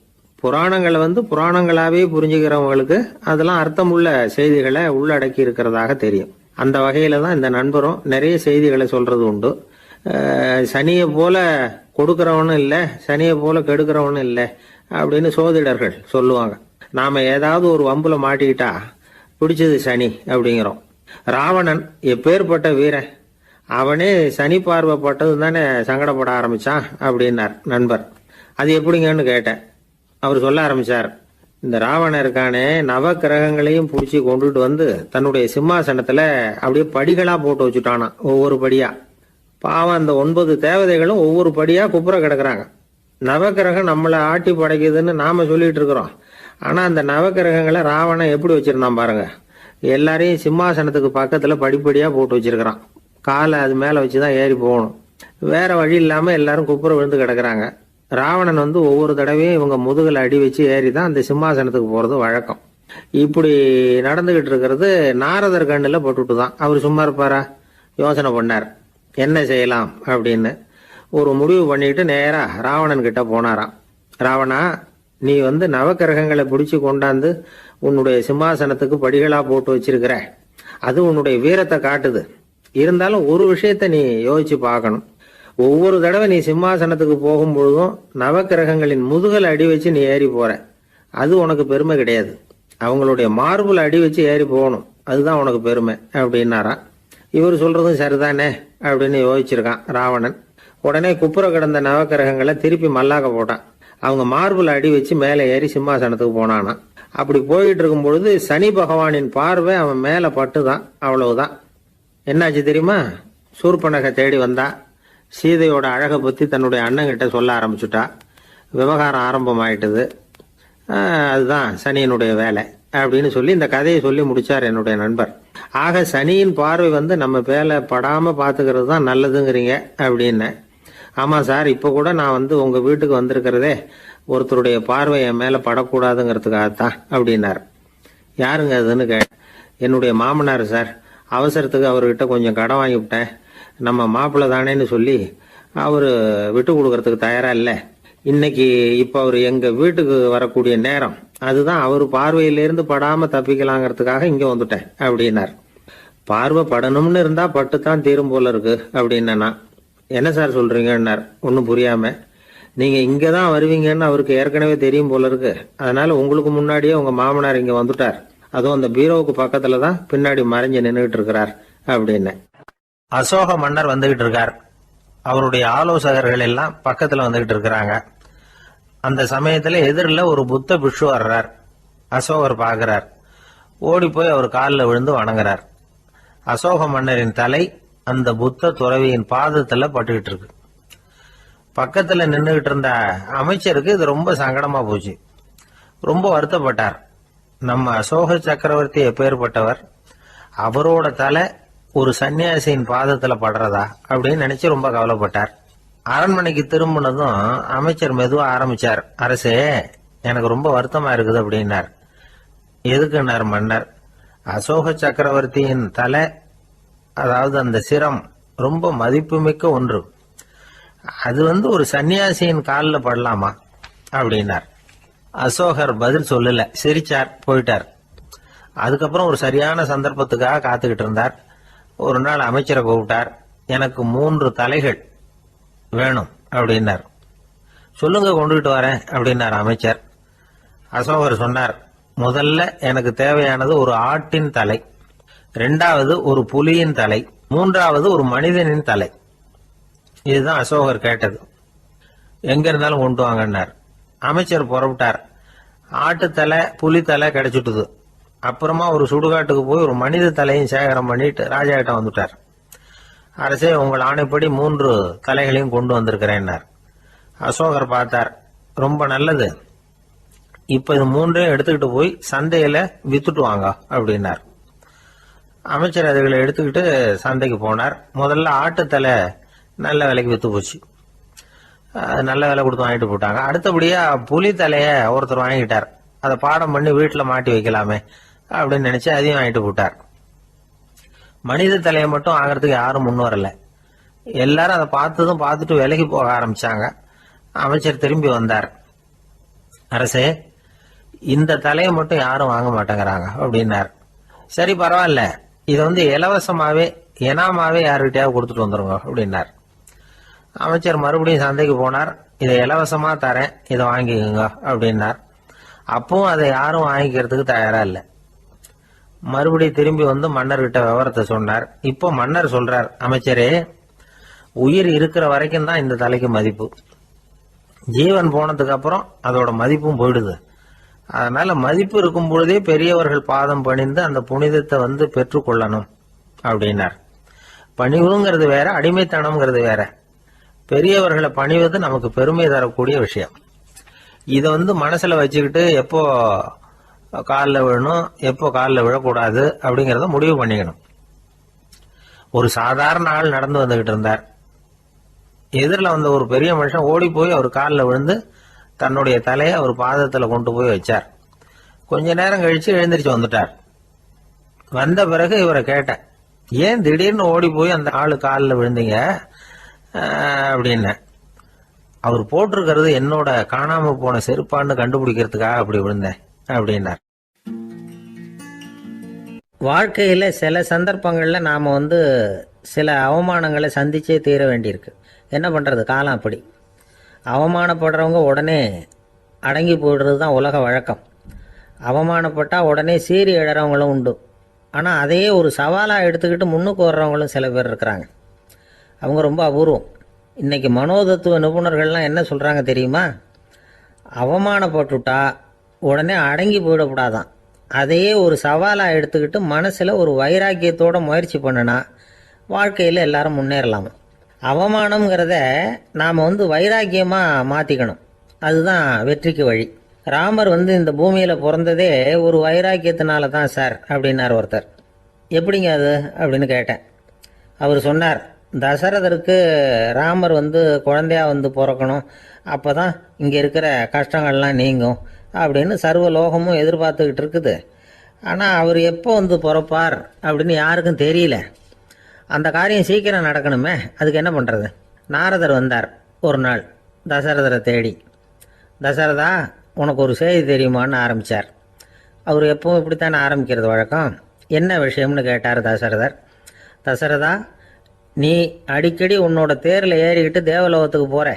புராணங்களை புராணங்களாவே புரிஞ்சுக்கிறவங்களுக்கு அதெல்லாம் அர்த்தமுள்ள செய்திகளை உள்ளடக்கி இருக்கிறதாக தெரியும். அந்த வகையில தான் இந்த நண்பரும் நிறைய செய்திகளை சொல்றது உண்டு. சனியை போல கொடுக்கிறவனும் இல்லை, சனியை போல கெடுக்கிறவனும் இல்லை அப்படின்னு சோதிடர்கள் சொல்லுவாங்க. நாம ஏதாவது ஒரு வம்புல மாட்டிக்கிட்டா பிடிச்சது சனி அப்படிங்கிறோம். ராவணன் எப்பேற்பட்ட வீரன், அவனே சனி பார்வைப்பட்டது தானே சங்கடப்பட ஆரம்பிச்சான் அப்படின்னார் நண்பர். அது எப்படிங்கன்னு கேட்டேன். அவர் சொல்ல ஆரம்பிச்சார், இந்த ராவணன் இருக்கானே நவ கிரகங்களையும் பிடிச்சி கொண்டுட்டு தன்னுடைய சிம்மாசனத்துல அப்படியே படிகளா போட்டு வச்சுட்டானா, ஒவ்வொரு படியா. பாவம் அந்த 9 தேவதைகளும் ஒவ்வொரு படியா குப்புற கிடக்குறாங்க. நவக்கிரகம் நம்மளை ஆட்டி படைக்குதுன்னு நாம சொல்லிட்டு இருக்கிறோம். ஆனா அந்த நவக்கிரகங்களை ராவணன் எப்படி வச்சிருந்தான் பாருங்க. எல்லாரையும் சிம்மாசனத்துக்கு பக்கத்துல படிப்படியா போட்டு வச்சிருக்கிறான். காலை அது மேல வச்சுதான் ஏறி போகணும். வேற வழி இல்லாம எல்லாரும் குப்புற விழுந்து கிடக்குறாங்க. ராவணன் ஒவ்வொரு தடவையும் இவங்க முதுகுல அடி வச்சு ஏறி தான் அந்த சிம்மாசனத்துக்கு போறது வழக்கம். இப்படி நடந்துகிட்டு இருக்கிறது நாரதர் கண்ணுல போட்டுட்டு தான். அவர் சும்மா இருப்பாரா? யோசனை பண்ணார், என்ன செய்யலாம் அப்படின்னு. ஒரு முடிவு பண்ணிட்டு நேரா ராவணன் கிட்ட போனாராம். ராவணா, நீ நவக்கிரகங்களை பிடிச்சு கொண்டாந்து உன்னுடைய சிம்மாசனத்துக்கு படிகளா போட்டு வச்சிருக்கிற, அது உன்னுடைய வீரத்தை காட்டுது. இருந்தாலும் ஒரு விஷயத்த நீ யோசிச்சு பார்க்கணும். ஒவ்வொரு தடவை நீ சிம்மாசனத்துக்கு போகும் பொழுதும் நவக்கிரகங்களின் முதுகல் அடி வச்சு நீ ஏறி போற, அது உனக்கு பெருமை கிடையாது. அவங்களுடைய மார்புல அடி வச்சு ஏறி போகணும், அதுதான் உனக்கு பெருமை அப்படின்னாராம். இவர் சொல்றதும் சரிதானே அப்படின்னு யோசிச்சிருக்கான் ராவணன். உடனே குப்புற கிடந்த நவக்கிரகங்களை திருப்பி மல்லாக்க போட்டான். அவங்க மார்புல அடி வச்சு மேலே ஏறி சிம்மாசனத்துக்கு போனானா. அப்படி போயிட்டு இருக்கும் பொழுது சனி பகவானின் பார்வை அவன் மேல பட்டுதான். அவ்வளவுதான். என்னாச்சு தெரியுமா? சூர்பனகை தேடி வந்தா. சீதையோட அழகை பத்தி தன்னுடைய அண்ணங்கிட்ட சொல்ல ஆரம்பிச்சுட்டா. விவகாரம் ஆரம்பம் ஆயிட்டது. அதுதான் சனியினுடைய வேலை அப்படின்னு சொல்லி இந்த கதையை சொல்லி முடிச்சார் என்னுடைய நண்பர். ஆக சனியின் பார்வை நம்ம பேல படாம பாத்துக்கிறது தான் நல்லதுங்கிறீங்க அப்படின்னு. ஆமா சார், இப்ப கூட நான் உங்க வீட்டுக்கு வந்திருக்கிறதே ஒருத்தருடைய பார்வை என் மேல படக்கூடாதுங்கிறதுக்காகத்தான் அப்படின்னார். யாருங்க அதுன்னு என்னுடைய மாமனார் சார். அவசரத்துக்கு அவர்கிட்ட கொஞ்சம் கடன் வாங்கி விட்டேன். நம்ம மாப்பிள்ளை தானேன்னு சொல்லி அவரு விட்டு கொடுக்கறதுக்கு தயாரா இல்லை. இன்னைக்கு இப்ப அவர் எங்க வீட்டுக்கு வரக்கூடிய நேரம், அதுதான் அவர் பார்வையிலிருந்து படாம தப்பிக்கலாங்கிறதுக்காக இங்க வந்துட்டேன் அப்படின்னார். பார்வை படணும்னு இருந்தா பட்டுத்தான் தீரும் போல இருக்கு அப்படின்னா. என்ன சார் சொல்றீங்கன்னார் ஒன்றும் புரியாம. நீங்க இங்க தான் வருவீங்கன்னு அவருக்கு ஏற்கனவே தெரியும் போல இருக்கு. அதனால உங்களுக்கு முன்னாடியே உங்க மாமனார் இங்க வந்துட்டார். அதுவும் அந்த பீரோவுக்கு பக்கத்துல தான் பின்னாடி மறைஞ்சு நின்றுகிட்டு இருக்கிறார் அப்படின்னு. அசோக மன்னர் வந்துகிட்டு இருக்கார். அவருடைய ஆலோசகர்கள் எல்லாம் பக்கத்துல வந்துகிட்டு இருக்கிறாங்க. அந்த சமயத்துல எதிரில் ஒரு புத்த பிக்ஷு வர்றார். அசோகர் பார்க்கிறார். ஓடி போய் அவர் காலில் விழுந்து வணங்குறார். அசோக மன்னரின் தலை அந்த புத்த துறவியின் பாதத்துல பட்டுக்கிட்டு இருக்கு. பக்கத்துல நின்றுகிட்டு இருந்த அமைச்சருக்கு இது ரொம்ப சங்கடமா போச்சு. ரொம்ப வருத்தப்பட்டார். நம்ம அசோக சக்கரவர்த்தி எப்பேற்பட்டவர், அவரோட தலை ஒரு சன்னியாசியின் பாதத்துல படுறதா அப்படின்னு நினைச்சு ரொம்ப கவலைப்பட்டார். அரண்மனைக்கு திரும்பினதும் அமைச்சர் மெதுவா ஆரம்பிச்சார். அரசே, எனக்கு ரொம்ப வருத்தமா இருக்குது அப்படின்னார். எதுக்குன்னார் மன்னர். அசோக சக்கரவர்த்தியின் தலை, அதாவது அந்த சிரம், ரொம்ப மதிப்புமிக்க ஒன்று. அது ஒரு சன்னியாசியின் காலில் படலாமா அப்படின்னார். அசோகர் பதில் சொல்லல, சிரிச்சார், போயிட்டார். அதுக்கப்புறம் ஒரு சரியான சந்தர்ப்பத்துக்காக காத்துக்கிட்டு இருந்தார். ஒரு நாள் அமைச்சரை கூப்பிட்டார். எனக்கு 3 தலைகள் வேணும் அப்படின்னார். சொல்லுங்க, கொண்டுகிட்டு வரேன் அப்படின்னார் அமைச்சர். அசோகர் சொன்னார், முதல்ல எனக்கு தேவையானது ஒரு ஆட்டின் தலை, 2வது ஒரு புலியின் தலை, 3வது ஒரு மனிதனின் தலை. இதுதான் அசோகர் கேட்டது. எங்க இருந்தாலும் கொண்டு வாங்கன்னார். அமைச்சர் புறப்பட்டார். ஆட்டுத்தலை, புலி தலை கிடைச்சிட்டுது. அப்புறமா ஒரு சுடுகாட்டுக்கு போய் ஒரு மனித தலையும் சேகரம் பண்ணிட்டு ராஜா கிட்ட வந்துட்டார். அரசே, உங்கள் ஆணைப்படி 3 தலைகளையும் கொண்டு வந்திருக்கிறேன்னார். அசோகர் பார்த்தார். ரொம்ப நல்லது, இப்ப இது 3ஐயும் எடுத்துக்கிட்டு போய் சந்தையில வித்துட்டு வாங்க அப்படின்னார். அமைச்சர் அதுகளை எடுத்துக்கிட்டு சந்தைக்கு போனார். முதல்ல ஆட்டுத்தலை நல்ல விலைக்கு வித்து போச்சு. நல்ல விலை கொடுத்து வாங்கிட்டு போட்டாங்க. அடுத்தபடியா புலி தலைய ஒருத்தர் வாங்கிட்டார். அதை பாடம் பண்ணி வீட்டுல மாட்டி வைக்கலாமே அப்படின்னு நினைச்சு அதையும் வாங்கிட்டு போட்டார். மனித தலையை மட்டும் வாங்கறதுக்கு யாரும் முன் வரல. எல்லாரும் அதை பார்த்துட்டு விலைக்கு போக ஆரம்பிச்சாங்க. அமைச்சர் திரும்பி வந்தார். அரசே, இந்த தலையை மட்டும் யாரும் வாங்க மாட்டேங்கிறாங்க அப்படின்னார். சரி, பரவாயில்ல, இதை இலவசமாவே எனாமாவே யாருக்கிட்டையாவது கொடுத்துட்டு வந்துருங்க அப்படின்னார். அமைச்சர் மறுபடியும் சந்தைக்கு போனார். இதை இலவசமா தரேன், இதை வாங்கிக்கோங்க அப்படின்னார். அப்பவும் அதை யாரும் வாங்கிக்கிறதுக்கு தயாரா இல்லை. மறுபடியும் திரும்பி மன்னர்கிட்ட விவரத்தை சொன்னார். இப்போ மன்னர் சொல்றார், அமைச்சரே, உயிர் இருக்கிற வரைக்கும் தான் இந்த தலைக்கு மதிப்பு. ஜீவன் போனதுக்கு அப்புறம் அதோட மதிப்பும் போயிடுது. அதனால மதிப்பு இருக்கும் பொழுதே பெரியவர்கள் பாதம் பணிந்து அந்த புனிதத்தை பெற்றுக்கொள்ளணும் அப்படின்னார். பணிவுங்கிறது வேற, அடிமைத்தனம்ங்கிறது வேற. பெரியவர்களை பணிவது நமக்கு பெருமை தரக்கூடிய விஷயம். இதை மனசுல வச்சுக்கிட்டு எப்போ காலில் விழணும், எப்போ காலில் விழக்கூடாது அப்படிங்கிறத முடிவு பண்ணிக்கணும். ஒரு சாதாரண ஆள் நடந்து வந்துகிட்டு இருந்தார். எதிரில் வந்த ஒரு பெரிய மனுஷன் ஓடி போய் அவர் காலில் விழுந்து தன்னுடைய தலையை அவர் பாதத்துல கொண்டு போய் வச்சார். கொஞ்ச நேரம் கழிச்சு எழுந்திரிச்சு வந்துட்டார். வந்த பிறகு இவரை கேட்டேன், ஏன் திடீர்னு ஓடி போய் அந்த ஆளு காலில் விழுந்தீங்க அப்படின்னு. அவர் போட்டிருக்கிறது என்னோட காணாம போன செருப்பான்னு கண்டுபிடிக்கிறதுக்காக அப்படி விழுந்தேன் அப்படின்னார். வாழ்க்கையில் சில சந்தர்ப்பங்களில் நாம் சில அவமானங்களை சந்திச்சே தீர வேண்டியிருக்கு. என்ன பண்ணுறது, காலம் அப்படி. அவமானப்படுறவங்க உடனே அடங்கி போயிடுறது தான் உலக வழக்கம். அவமானப்பட்டால் உடனே சீறி எழறவங்களும் உண்டு. ஆனால் அதையே ஒரு சவாலாக எடுத்துக்கிட்டு முன்னுக்கு வர்றவங்களும் சில பேர் இருக்கிறாங்க. அவங்க ரொம்ப அபூர்வம். இன்றைக்கி மனோதத்துவ நிபுணர்கள்லாம் என்ன சொல்கிறாங்க தெரியுமா? அவமானப்பட்டுட்டா உடனே அடங்கி போயிடக்கூடாதான். அதையே ஒரு சவாலாக எடுத்துக்கிட்டு மனசில் ஒரு வைராக்கியத்தோடு முயற்சி பண்ணினா வாழ்க்கையில் எல்லாரும் முன்னேறலாமா. அவமானம்ங்கிறத நாம் வைராக்கியமாக மாற்றிக்கணும். அதுதான் வெற்றிக்கு வழி. ராமர் இந்த பூமியில் பிறந்ததே ஒரு வைராக்கியத்தினால தான் சார் அப்படின்னார் ஒருத்தர். எப்படிங்க அது அப்படின்னு கேட்டேன். அவர் சொன்னார், தசரதருக்கு ராமர் குழந்தையா பிறக்கணும், அப்போ தான் இங்கே இருக்கிற கஷ்டங்கள்லாம் நீங்கும் அப்படின்னு சர்வ லோகமும் எதிர்பார்த்துக்கிட்டு இருக்குது. ஆனால் அவர் எப்போ பிறப்பார் அப்படின்னு யாருக்கும் தெரியல. அந்த காரியம் சீக்கிரம் நடக்கணுமே, அதுக்கு என்ன பண்ணுறது? நாரதர் வந்தார் ஒரு நாள் தசரதரை தேடி. தசரதா, உனக்கு ஒரு செய்தி தெரியுமான்னு ஆரம்பித்தார். அவர் எப்பவும் இப்படித்தானே ஆரம்பிக்கிறது வழக்கம். என்ன விஷயம்னு கேட்டார் தசரதர். தசரதா, நீ அடிக்கடி உன்னோட தேரில் ஏறிக்கிட்டு தேவலோகத்துக்கு போகிற,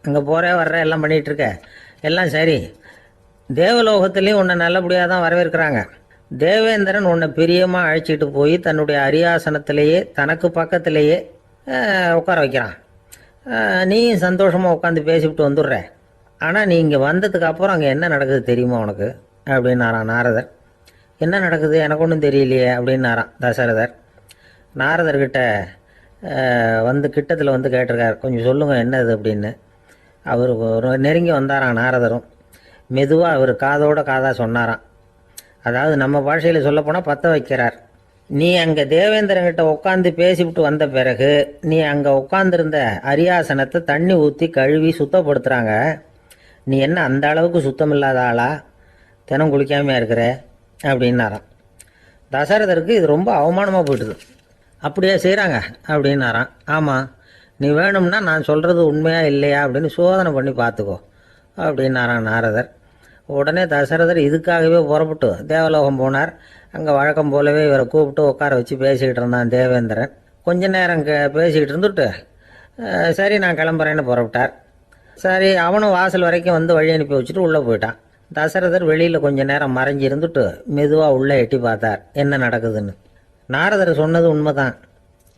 அங்கே போகிற வர்ற எல்லாம் பண்ணிகிட்டு இருக்க, எல்லாம் சரி. தேவலோகத்துலேயும் உன்னை நல்லபடியாக தான் வரவேற்கிறாங்க. தேவேந்திரன் உன்னை பிரியமாக அழைச்சிட்டு போய் தன்னுடைய அரியாசனத்திலேயே தனக்கு பக்கத்திலேயே உட்கார வைக்கிறான். நீயும் சந்தோஷமாக உட்காந்து பேசிவிட்டு வந்துடுற. ஆனால் நீ இங்கே வந்ததுக்கு அப்புறம் அங்கே என்ன நடக்குது தெரியுமா உனக்கு அப்படின்னாரான் நாரதர். என்ன நடக்குது எனக்கு ஒன்றும் தெரியலையே அப்படின்னாரான் தசரதர். நாரதர்கிட்ட வந்து கிட்டத்தில் வந்து கேட்டிருக்கார், கொஞ்சம் சொல்லுங்கள் என்னது அப்படின்னு. அவர் நெருங்கி வந்தாரான் நாரதரும். மெதுவாக அவர் காதோட காதாக சொன்னாராம். அதாவது நம்ம பாஷையில் சொல்லப்போனால் பற்ற வைக்கிறார். நீ அங்கே தேவேந்திரங்கிட்ட உட்காந்து பேசிவிட்டு வந்த பிறகு நீ அங்கே உட்காந்துருந்த அரியாசனத்தை தண்ணி ஊற்றி கழுவி சுத்தப்படுத்துகிறாங்க. நீ என்ன அந்த அளவுக்கு சுத்தம் இல்லாத ஆளா, தினம் குளிக்காமையாக இருக்கிற அப்படின்னாராம். தசரதருக்கு இது ரொம்ப அவமானமாக போயிட்டுது. அப்படியே செய்கிறாங்க அப்படின்னாராம். ஆமாம், நீ வேணும்னா நான் சொல்கிறது உண்மையா இல்லையா அப்படின்னு சோதனை பண்ணி பார்த்துக்கோ அப்படின்னாரான் நாரதர். உடனே தசரதர் இதுக்காகவே புறப்பட்டு தேவலோகம் போனார். அங்கே வழக்கம் போலவே இவரை கூப்பிட்டு உட்கார வச்சு பேசிக்கிட்டு இருந்தான் தேவேந்திரன். கொஞ்ச நேரம் பேசிக்கிட்டு இருந்துட்டு சரி நான் கிளம்புறேன்னு புறப்பட்டார். சரி, அவனும் வாசல் வரைக்கும் வந்து வழி அனுப்பி வச்சுட்டு உள்ளே போயிட்டான். தசரதர் வெளியில் கொஞ்ச நேரம் மறைஞ்சி இருந்துட்டு மெதுவாக உள்ளே எட்டி பார்த்தார் என்ன நடக்குதுன்னு. நாரதர் சொன்னது உண்மைதான்.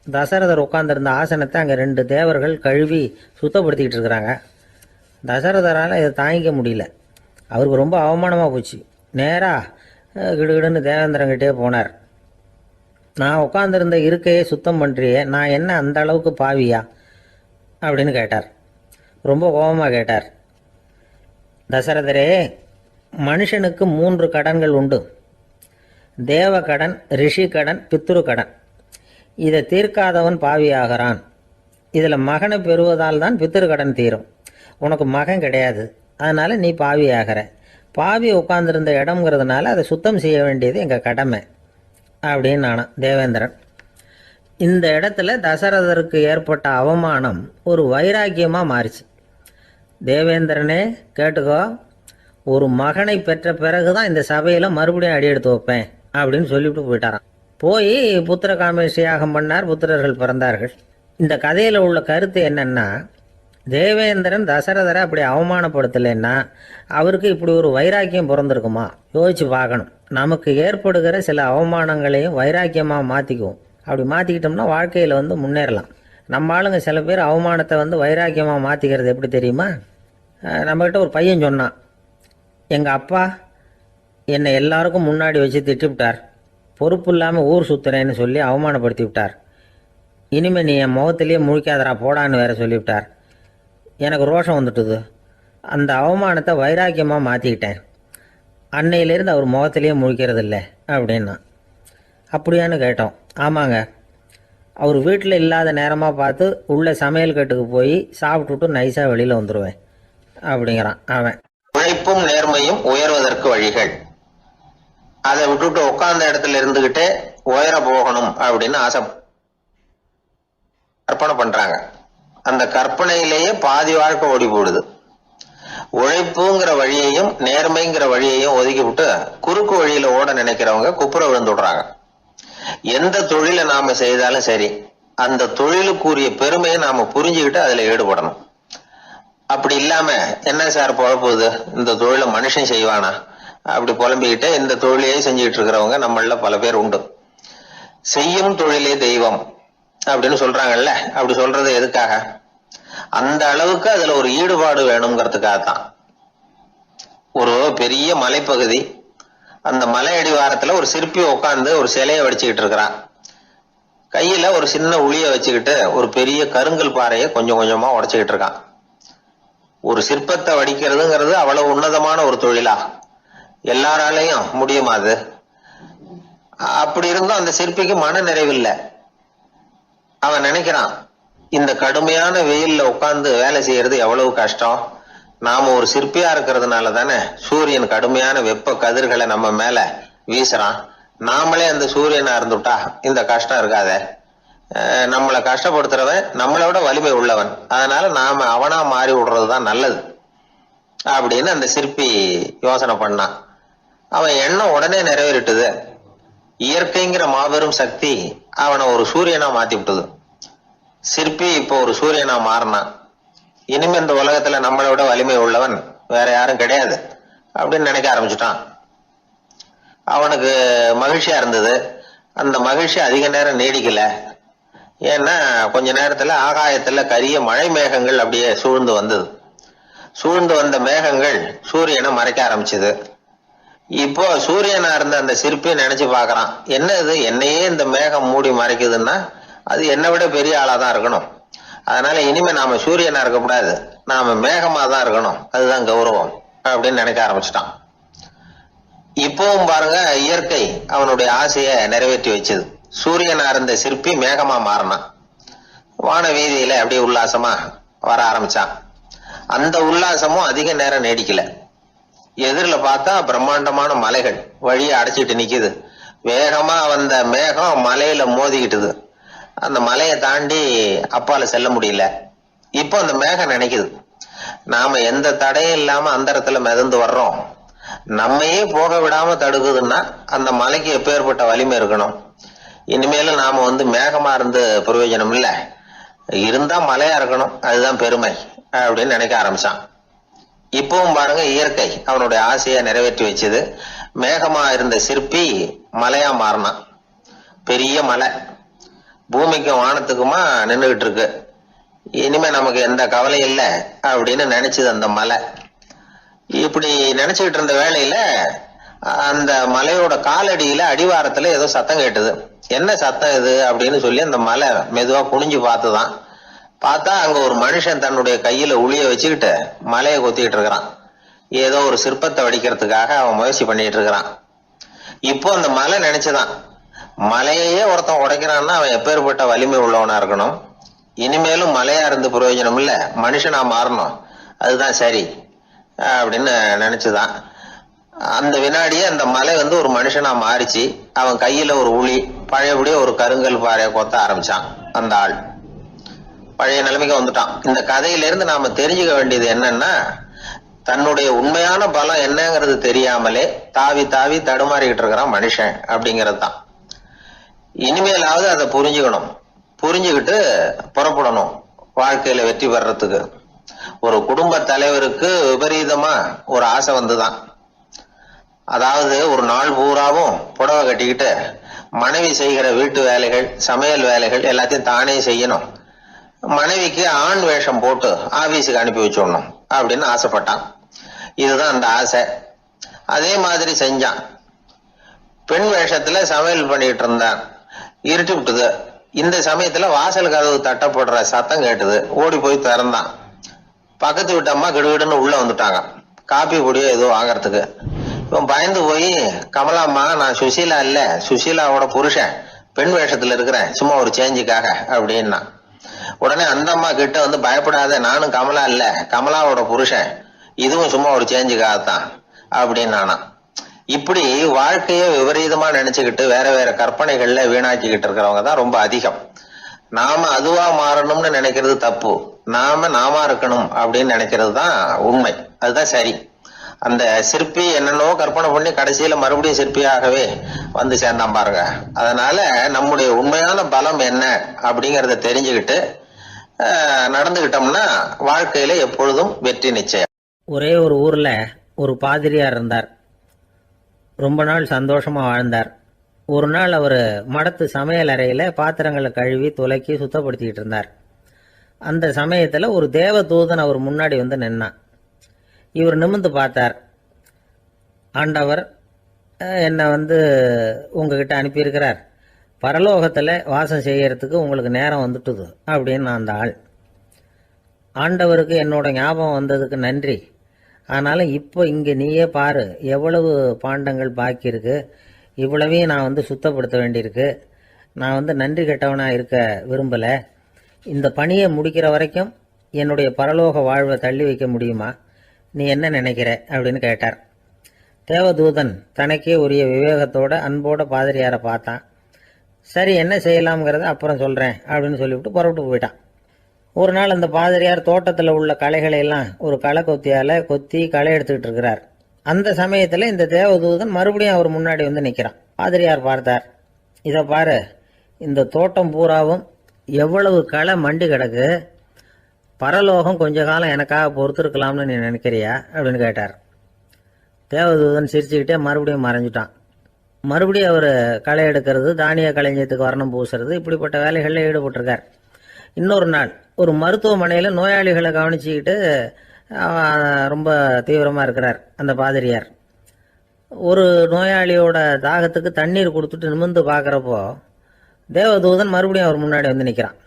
தசரதர் உட்காந்துருந்த ஆசனத்தை அங்கே 2 தேவர்கள் கழுவி சுத்தப்படுத்திக்கிட்டு இருக்கிறாங்க. தசரதரால் இதை தாங்கிக்க முடியல. அவருக்கு ரொம்ப அவமானமாக போச்சு. நேராக கிடுகிடுன்னு தேவேந்திரங்கிட்டே போனார். நான் உட்காந்துருந்த இருக்கையே சுத்தம் பண்ணுறியே, நான் என்ன அந்த அளவுக்கு பாவியா அப்படின்னு கேட்டார். ரொம்ப கோபமாக கேட்டார். தசரதரே, மனுஷனுக்கு 3 கடன்கள் உண்டு. தேவ கடன், ரிஷி கடன், பித்ரு கடன். இதை தீர்க்காதவன் பாவியாகிறான். இதில் மகனை பெறுவதால் தான் பித்திரு கடன் தீரும். உனக்கு மகன் கிடையாது, அதனால் நீ பாவி ஆகிற. பாவி உட்கார்ந்துருந்த இடம்ங்கிறதுனால அதை சுத்தம் செய்ய வேண்டியது எங்கள் கடமை அப்படின்னு நானும் தேவேந்திரன். இந்த இடத்துல தசரதருக்கு ஏற்பட்ட அவமானம் ஒரு வைராக்கியமாக மாறிச்சு. தேவேந்திரனே கேட்டுக்கோ, ஒரு மகனை பெற்ற பிறகு தான் இந்த சபையில் மறுபடியும் அடி எடுத்து வைப்பேன் அப்படின்னு சொல்லிவிட்டு போயிட்டாரான். போய் புத்திர காமேஷ் யாகம் பண்ணார். புத்திரர்கள் பிறந்தார்கள். இந்த கதையில் உள்ள கருத்து என்னன்னா, தேவேந்திரன் தசரதரை அப்படி அவமானப்படுத்தலைன்னா அவருக்கு இப்படி ஒரு வைராக்கியம் பிறந்திருக்குமா யோசிச்சு பார்க்கணும். நமக்கு ஏற்படுகிற சில அவமானங்களையும் வைராக்கியமாக மாற்றிக்குவோம். அப்படி மாற்றிக்கிட்டோம்னா வாழ்க்கையில் வந்து முன்னேறலாம். நம்ம ஆளுங்க சில பேர் அவமானத்தை வந்து வைராக்கியமாக மாற்றிக்கிறது எப்படி தெரியுமா? நம்மகிட்ட ஒரு பையன் சொன்னான், எங்கள் அப்பா என்னை எல்லாருக்கும் முன்னாடி வச்சு திட்டிவிட்டார், பொறுப்பு இல்லாமல் ஊர் சுற்றுறேன்னு சொல்லி அவமானப்படுத்தி விட்டார். இனிமேல் நீ என் முகத்திலேயே முழிக்காதரா போடான்னு வேற சொல்லிவிட்டார். எனக்கு ரோஷம் வந்துட்டுது. அந்த அவமானத்தை வைராக்கியமாக மாற்றிக்கிட்டேன். அன்னையிலேருந்து அவர் முகத்திலேயே முழிக்கிறது இல்லை அப்படின்னா. அப்படியான்னு கேட்டோம். ஆமாங்க, அவர் வீட்டில் இல்லாத நேரமாக பார்த்து உள்ளே சமையல் கட்டுக்கு போய் சாப்பிட்டுட்டு நைஸாக வெளியில் வந்துடுவேன் அப்படிங்கிறான் அவன். உழைப்பும் நேர்மையும் உயர்வதற்கு வழிகள். அதை விட்டுட்டு உட்கார்ந்த இடத்துல இருந்துகிட்டே உயர போகணும் அப்படின்னு ஆசை கற்பனை பண்றாங்க. அந்த கற்பனையிலேயே பாதி வாழ்க்கை ஓடி போடுது. உழைப்புங்கிற வழியையும் நேர்மைங்கிற வழியையும் ஒதுக்கி விட்டு குறுக்கு வழியில ஓட நினைக்கிறவங்க குப்புற விழுந்துடுறாங்க. எந்த தொழிலை நாம செய்தாலும் சரி, அந்த தொழிலுக்குரிய பெருமையை நாம புரிஞ்சுக்கிட்டு அதுல ஈடுபடணும். அப்படி இல்லாம என்ன சார் பொழப்புது, இந்த தொழிலை மனுஷன் செய்வானா அப்படி புலம்பிக்கிட்டு இந்த தொழிலையே செஞ்சுக்கிட்டு இருக்கிறவங்க நம்மள பல பேர் உண்டு. செய்யும் தொழிலே தெய்வம் அப்படின்னு சொல்றாங்கல்ல, அப்படி சொல்றது எதுக்காக? அந்த அளவுக்கு அதுல ஒரு ஈடுபாடு வேணுங்கிறதுக்காகத்தான். ஒரு பெரிய மலைப்பகுதி, அந்த மலை அடிவாரத்துல ஒரு சிற்பி உட்காந்து ஒரு சிலையை வடிச்சுக்கிட்டு இருக்கிறான். கையில ஒரு சின்ன உளிய வச்சுக்கிட்டு ஒரு பெரிய கருங்கல் பாறையை கொஞ்சம் கொஞ்சமா உடைச்சுக்கிட்டு இருக்கான். ஒரு சிற்பத்தை வடிக்கிறதுங்கிறது அவ்வளவு உன்னதமான ஒரு தொழிலா? எல்லாராலையும் முடியுமா அது? அப்படி இருந்தும் அந்த சிற்பிக்கு மன நிறைவில்லை. அவன் நினைக்கிறான், இந்த கடுமையான வெயில்ல உட்கார்ந்து வேலை செய்யறது எவ்வளவு கஷ்டம். நாம ஒரு சிற்பியா இருக்கிறதுனால தானே சூரியன் கடுமையான வெப்ப கதிர்களை நம்ம மேல வீசுறான். நாமளே அந்த சூரியனா இருந்துட்டா இந்த கஷ்டம் இருக்காத. நம்மளை கஷ்டப்படுத்துறவன் நம்மளோட வலிமை உள்ளவன், அதனால நாம அவனா மாறி விடுறதுதான் நல்லது அப்படின்னு அந்த சிற்பி யோசனை பண்ணான். அவன் எண்ணம் உடனே நிறைவேறிட்டுது. இயற்கைங்கிற மாபெரும் சக்தி அவனை ஒரு சூரியனா மாத்தி விட்டது. சிற்பி இப்போ ஒரு சூரியனா மாறினான். இனிமே இந்த உலகத்துல நம்மளை விட வலிமை உள்ளவன் வேற யாரும் கிடையாது அப்படின்னு நினைக்க ஆரம்பிச்சுட்டான். அவனுக்கு மகிழ்ச்சியா இருந்தது. அந்த மகிழ்ச்சி அதிக நேரம் நீடிக்கல. ஏன்னா கொஞ்ச நேரத்துல ஆகாயத்துல கரிய மழை மேகங்கள் அப்படியே சூழ்ந்து வந்தது. சூழ்ந்து வந்த மேகங்கள் சூரியனை மறைக்க ஆரம்பிச்சது. இப்போ சூரியனா இருந்த அந்த சிற்பி நினைச்சு பாக்குறான், என்ன இது என்னையே இந்த மேகம் மூடி மறைக்குதுன்னா அது என்னை விட பெரிய ஆளா தான் இருக்கணும். அதனால இனிமே நாம சூரியனா இருக்கக்கூடாது, நாம மேகமா தான் இருக்கணும், அதுதான் கௌரவம் அப்படின்னு நினைக்க ஆரம்பிச்சிட்டான். இப்பவும் பாருங்க, இயற்கை அவனுடைய ஆசையை நிறைவேற்றி வச்சது. சூரியனா இருந்த சிற்பி மேகமா மாறினான். வான வீதியில அப்படியே உல்லாசமா வர ஆரம்பிச்சான். அந்த உல்லாசமும் அதிக நேரம் நீடிக்கல. எதிரில் பார்த்தா பிரம்மாண்டமான மலைகள் வழியை அடைச்சிட்டு நிக்குது. வேகமா வந்த மேகம் மலையில மோதிக்கிட்டுது. அந்த மலையை தாண்டி அப்பால செல்ல முடியல. இப்போ அந்த மேகம் நினைக்குது, நாம எந்த தடையும் இல்லாம அந்தரத்துல மிதந்து வர்றோம், நம்மையே போக விடாம தடுக்குதுன்னா அந்த மலைக்கு எப்பேற்பட்ட வலிமை இருக்கணும். இனிமேலும் நாம மேகமா இருந்து பிரயோஜனம் இல்ல, இருந்தா மலையா இருக்கணும், அதுதான் பெருமை அப்படின்னு நினைக்க ஆரம்பிச்சான். இப்பவும் பாருங்க, இயற்கை அவனுடைய ஆசையை நிறைவேற்றி வச்சது. மேகமா இருந்த சிற்பி மலையா மாறினான். பெரிய மலை பூமிக்கும் வானத்துக்குமா நின்றுகிட்டு இருக்கு. இனிமே நமக்கு எந்த கவலை இல்லை அப்படின்னு நினைச்சது அந்த மலை. இப்படி நினைச்சுக்கிட்டு இருந்த வேளையில அந்த மலையோட காலடியில அடிவாரத்துல ஏதோ சத்தம் கேட்டுது. என்ன சத்தம் இது அப்படின்னு சொல்லி அந்த மலை மெதுவா குனிஞ்சு பார்த்துதான். பார்த்தா அங்க ஒரு மனுஷன் தன்னுடைய கையில உளிய வச்சுக்கிட்டு மலையை கொத்திக்கிட்டு இருக்கிறான். ஏதோ ஒரு சிற்பத்தை வடிக்கிறதுக்காக அவன் முயற்சி பண்ணிட்டு இருக்கிறான். இப்போ அந்த மலை நினைச்சுதான், மலையே ஒருத்தன் உடைக்கிறான்னா அவன் எப்பேற்பட்ட வலிமை உள்ளவனா இருக்கணும். இனிமேலும் மலையா இருந்து பிரயோஜனம் இல்ல, மனுஷனா மாறணும், அதுதான் சரி அப்படின்னு நினைச்சுதான். அந்த வினாடியே அந்த மலை ஒரு மனுஷனா மாறிச்சு. அவன் கையில ஒரு உளி, பழையபடியே ஒரு கருங்கல் பாறைய கொத்த ஆரம்பிச்சான். அந்த ஆள் பழைய நிலைமைக்கு வந்துட்டான். இந்த கதையில இருந்து நாம தெரிஞ்சுக்க வேண்டியது என்னன்னா, தன்னுடைய உண்மையான பலம் என்னங்கிறது தெரியாமலே தாவி தாவி தடுமாறிக்கிட்டு இருக்கிறான் மனுஷன் அப்படிங்கிறது தான். இனிமேலாவது அதை புரிஞ்சுக்கணும். புரிஞ்சுக்கிட்டு புறப்படணும் வாழ்க்கையில வெற்றி பெறறதுக்கு. ஒரு குடும்ப தலைவருக்கு விபரீதமா ஒரு ஆசை வந்துதான். அதாவது ஒரு நாள் பூராவும் புடவை கட்டிக்கிட்டு மனைவி செய்கிற வீட்டு வேலைகள், சமையல் வேலைகள் எல்லாத்தையும் தானே செய்யணும். மனைவிக்கு ஆண் வேஷம் போட்டு ஆபீஸுக்கு அனுப்பி வச்சிடணும் அப்படின்னு ஆசைப்பட்டான். இதுதான் அந்த ஆசை. அதே மாதிரி செஞ்சான். பெண் வேஷத்துல சமையல் பண்ணிட்டு இருந்தான். இருட்டி விட்டுது. இந்த சமயத்துல வாசல் கதவு தட்டப்படுற சத்தம் கேட்டுது. ஓடி போய் திறந்தான். பக்கத்து வீட்டு அம்மா கிடுகிடுன்னு உள்ள வந்துட்டாங்க, காப்பி பொடியோ ஏதோ வாங்கறதுக்கு. இவன் பயந்து போய், கமலாம்மா, நான் சுசீலா இல்ல, சுசீலாவோட புருஷன், பெண் வேஷத்துல இருக்கிறேன், சும்மா ஒரு சேஞ்சுக்காக அப்படின்னா. உடனே அந்த அம்மா கிட்ட பயப்படாத, நானும் கமலா இல்ல, கமலாவோட புருஷன், இதுவும் சும்மா ஒரு சேஞ்சுக்காகத்தான் அப்படின்னு நானா. இப்படி வாழ்க்கைய விபரீதமா நினைச்சுக்கிட்டு வேற வேற கற்பனைகள்ல வீணாக்கிக்கிட்டு இருக்கிறவங்க தான் ரொம்ப அதிகம். நாம அதுவா மாறணும்னு நினைக்கிறது தப்பு, நாம இருக்கணும் அப்படின்னு நினைக்கிறது தான் உண்மை, அதுதான் சரி. அந்த சிற்பி என்னென்னோ கற்பனை பண்ணி கடைசியில மறுபடியும் சிற்பியாகவே சேர்ந்தான் பாருங்க. அதனால நம்முடைய உண்மையான பலம் என்ன அப்படிங்கறத தெரிஞ்சுக்கிட்டு நடந்துகிட்டோம்னா வாழ்க்கையில எப்பொழுதும் வெற்றி நிச்சயம். ஒரே ஒரு ஊர்ல ஒரு பாதிரியார் இருந்தார். ரொம்ப நாள் சந்தோஷமா வாழ்ந்தார். ஒரு நாள் அவர் மடத்து சமையல் அறையில பாத்திரங்களை கழுவி துலக்கி சுத்தப்படுத்திக்கிட்டு இருந்தார். அந்த சமயத்துல ஒரு தேவதூதன் அவர் முன்னாடி நின்னான். இவர் நிமிர்ந்து பார்த்தார். ஆண்டவர் என்னை உங்ககிட்ட அனுப்பியிருக்கிறார், பரலோகத்தில் வாசம் செய்யறதுக்கு உங்களுக்கு நேரம் வந்துட்டுது அப்படின்னு அந்த ஆள். ஆண்டவருக்கு என்னோட ஞாபகம் வந்ததுக்கு நன்றி. ஆனாலும் இப்போ இங்கே நீயே பாரு, எவ்வளவு பாண்டங்கள் பாக்கி இருக்கு, இவ்வளவையும் நான் சுத்தப்படுத்த வேண்டியிருக்கு. நான் நன்றி கெட்டவனாக இருக்க விரும்பலை. இந்த பணியை முடிக்கிற வரைக்கும் என்னுடைய பரலோக வாழ்வை தள்ளி வைக்க முடியுமா? நீ என்ன நினைக்கிற அப்படின்னு கேட்டார். தேவதூதன் தனக்கே உரிய விவேகத்தோட அன்போட பாதிரியாரை பார்த்தான். சரி, என்ன செய்யலாம்ங்கிறத அப்புறம் சொல்கிறேன் அப்படின்னு சொல்லிவிட்டு புறப்பட்டு போயிட்டான். ஒரு நாள் அந்த பாதிரியார் தோட்டத்தில் உள்ள களைகளை எல்லாம் ஒரு களை கொத்தியால் கொத்தி களை எடுத்துக்கிட்டு இருக்கிறார். அந்த சமயத்தில் இந்த தேவதூதன் மறுபடியும் அவர் முன்னாடி நிற்கிறான். பாதிரியார் பார்த்தார். இதை பாரு, இந்த தோட்டம் பூராவும் எவ்வளவு களை மண்டி கிடக்கு, பரலோகம் கொஞ்ச காலம் எனக்காக பொறுத்திருக்கலாம்னு நீ நினைக்கிறியா அப்படின்னு கேட்டார். தேவதூதன் சிரிச்சுக்கிட்டே மறுபடியும் மறைஞ்சிட்டான். மறுபடியும் அவர் களை எடுக்கிறது, தானிய களஞ்சியத்துக்கு வர்ணம் பூசுறது, இப்படிப்பட்ட வேலைகளில் ஈடுபட்டிருக்கார். இன்னொரு நாள் ஒரு மருத்துவமனையில் நோயாளிகளை கவனிச்சுக்கிட்டு ரொம்ப தீவிரமாக இருக்கிறார் அந்த பாதிரியார். ஒரு நோயாளியோட தாகத்துக்கு தண்ணீர் கொடுத்துட்டு நிமிர்ந்து பார்க்குறப்போ தேவதூதன் மறுபடியும் அவர் முன்னாடி வந்து நிற்கிறான்.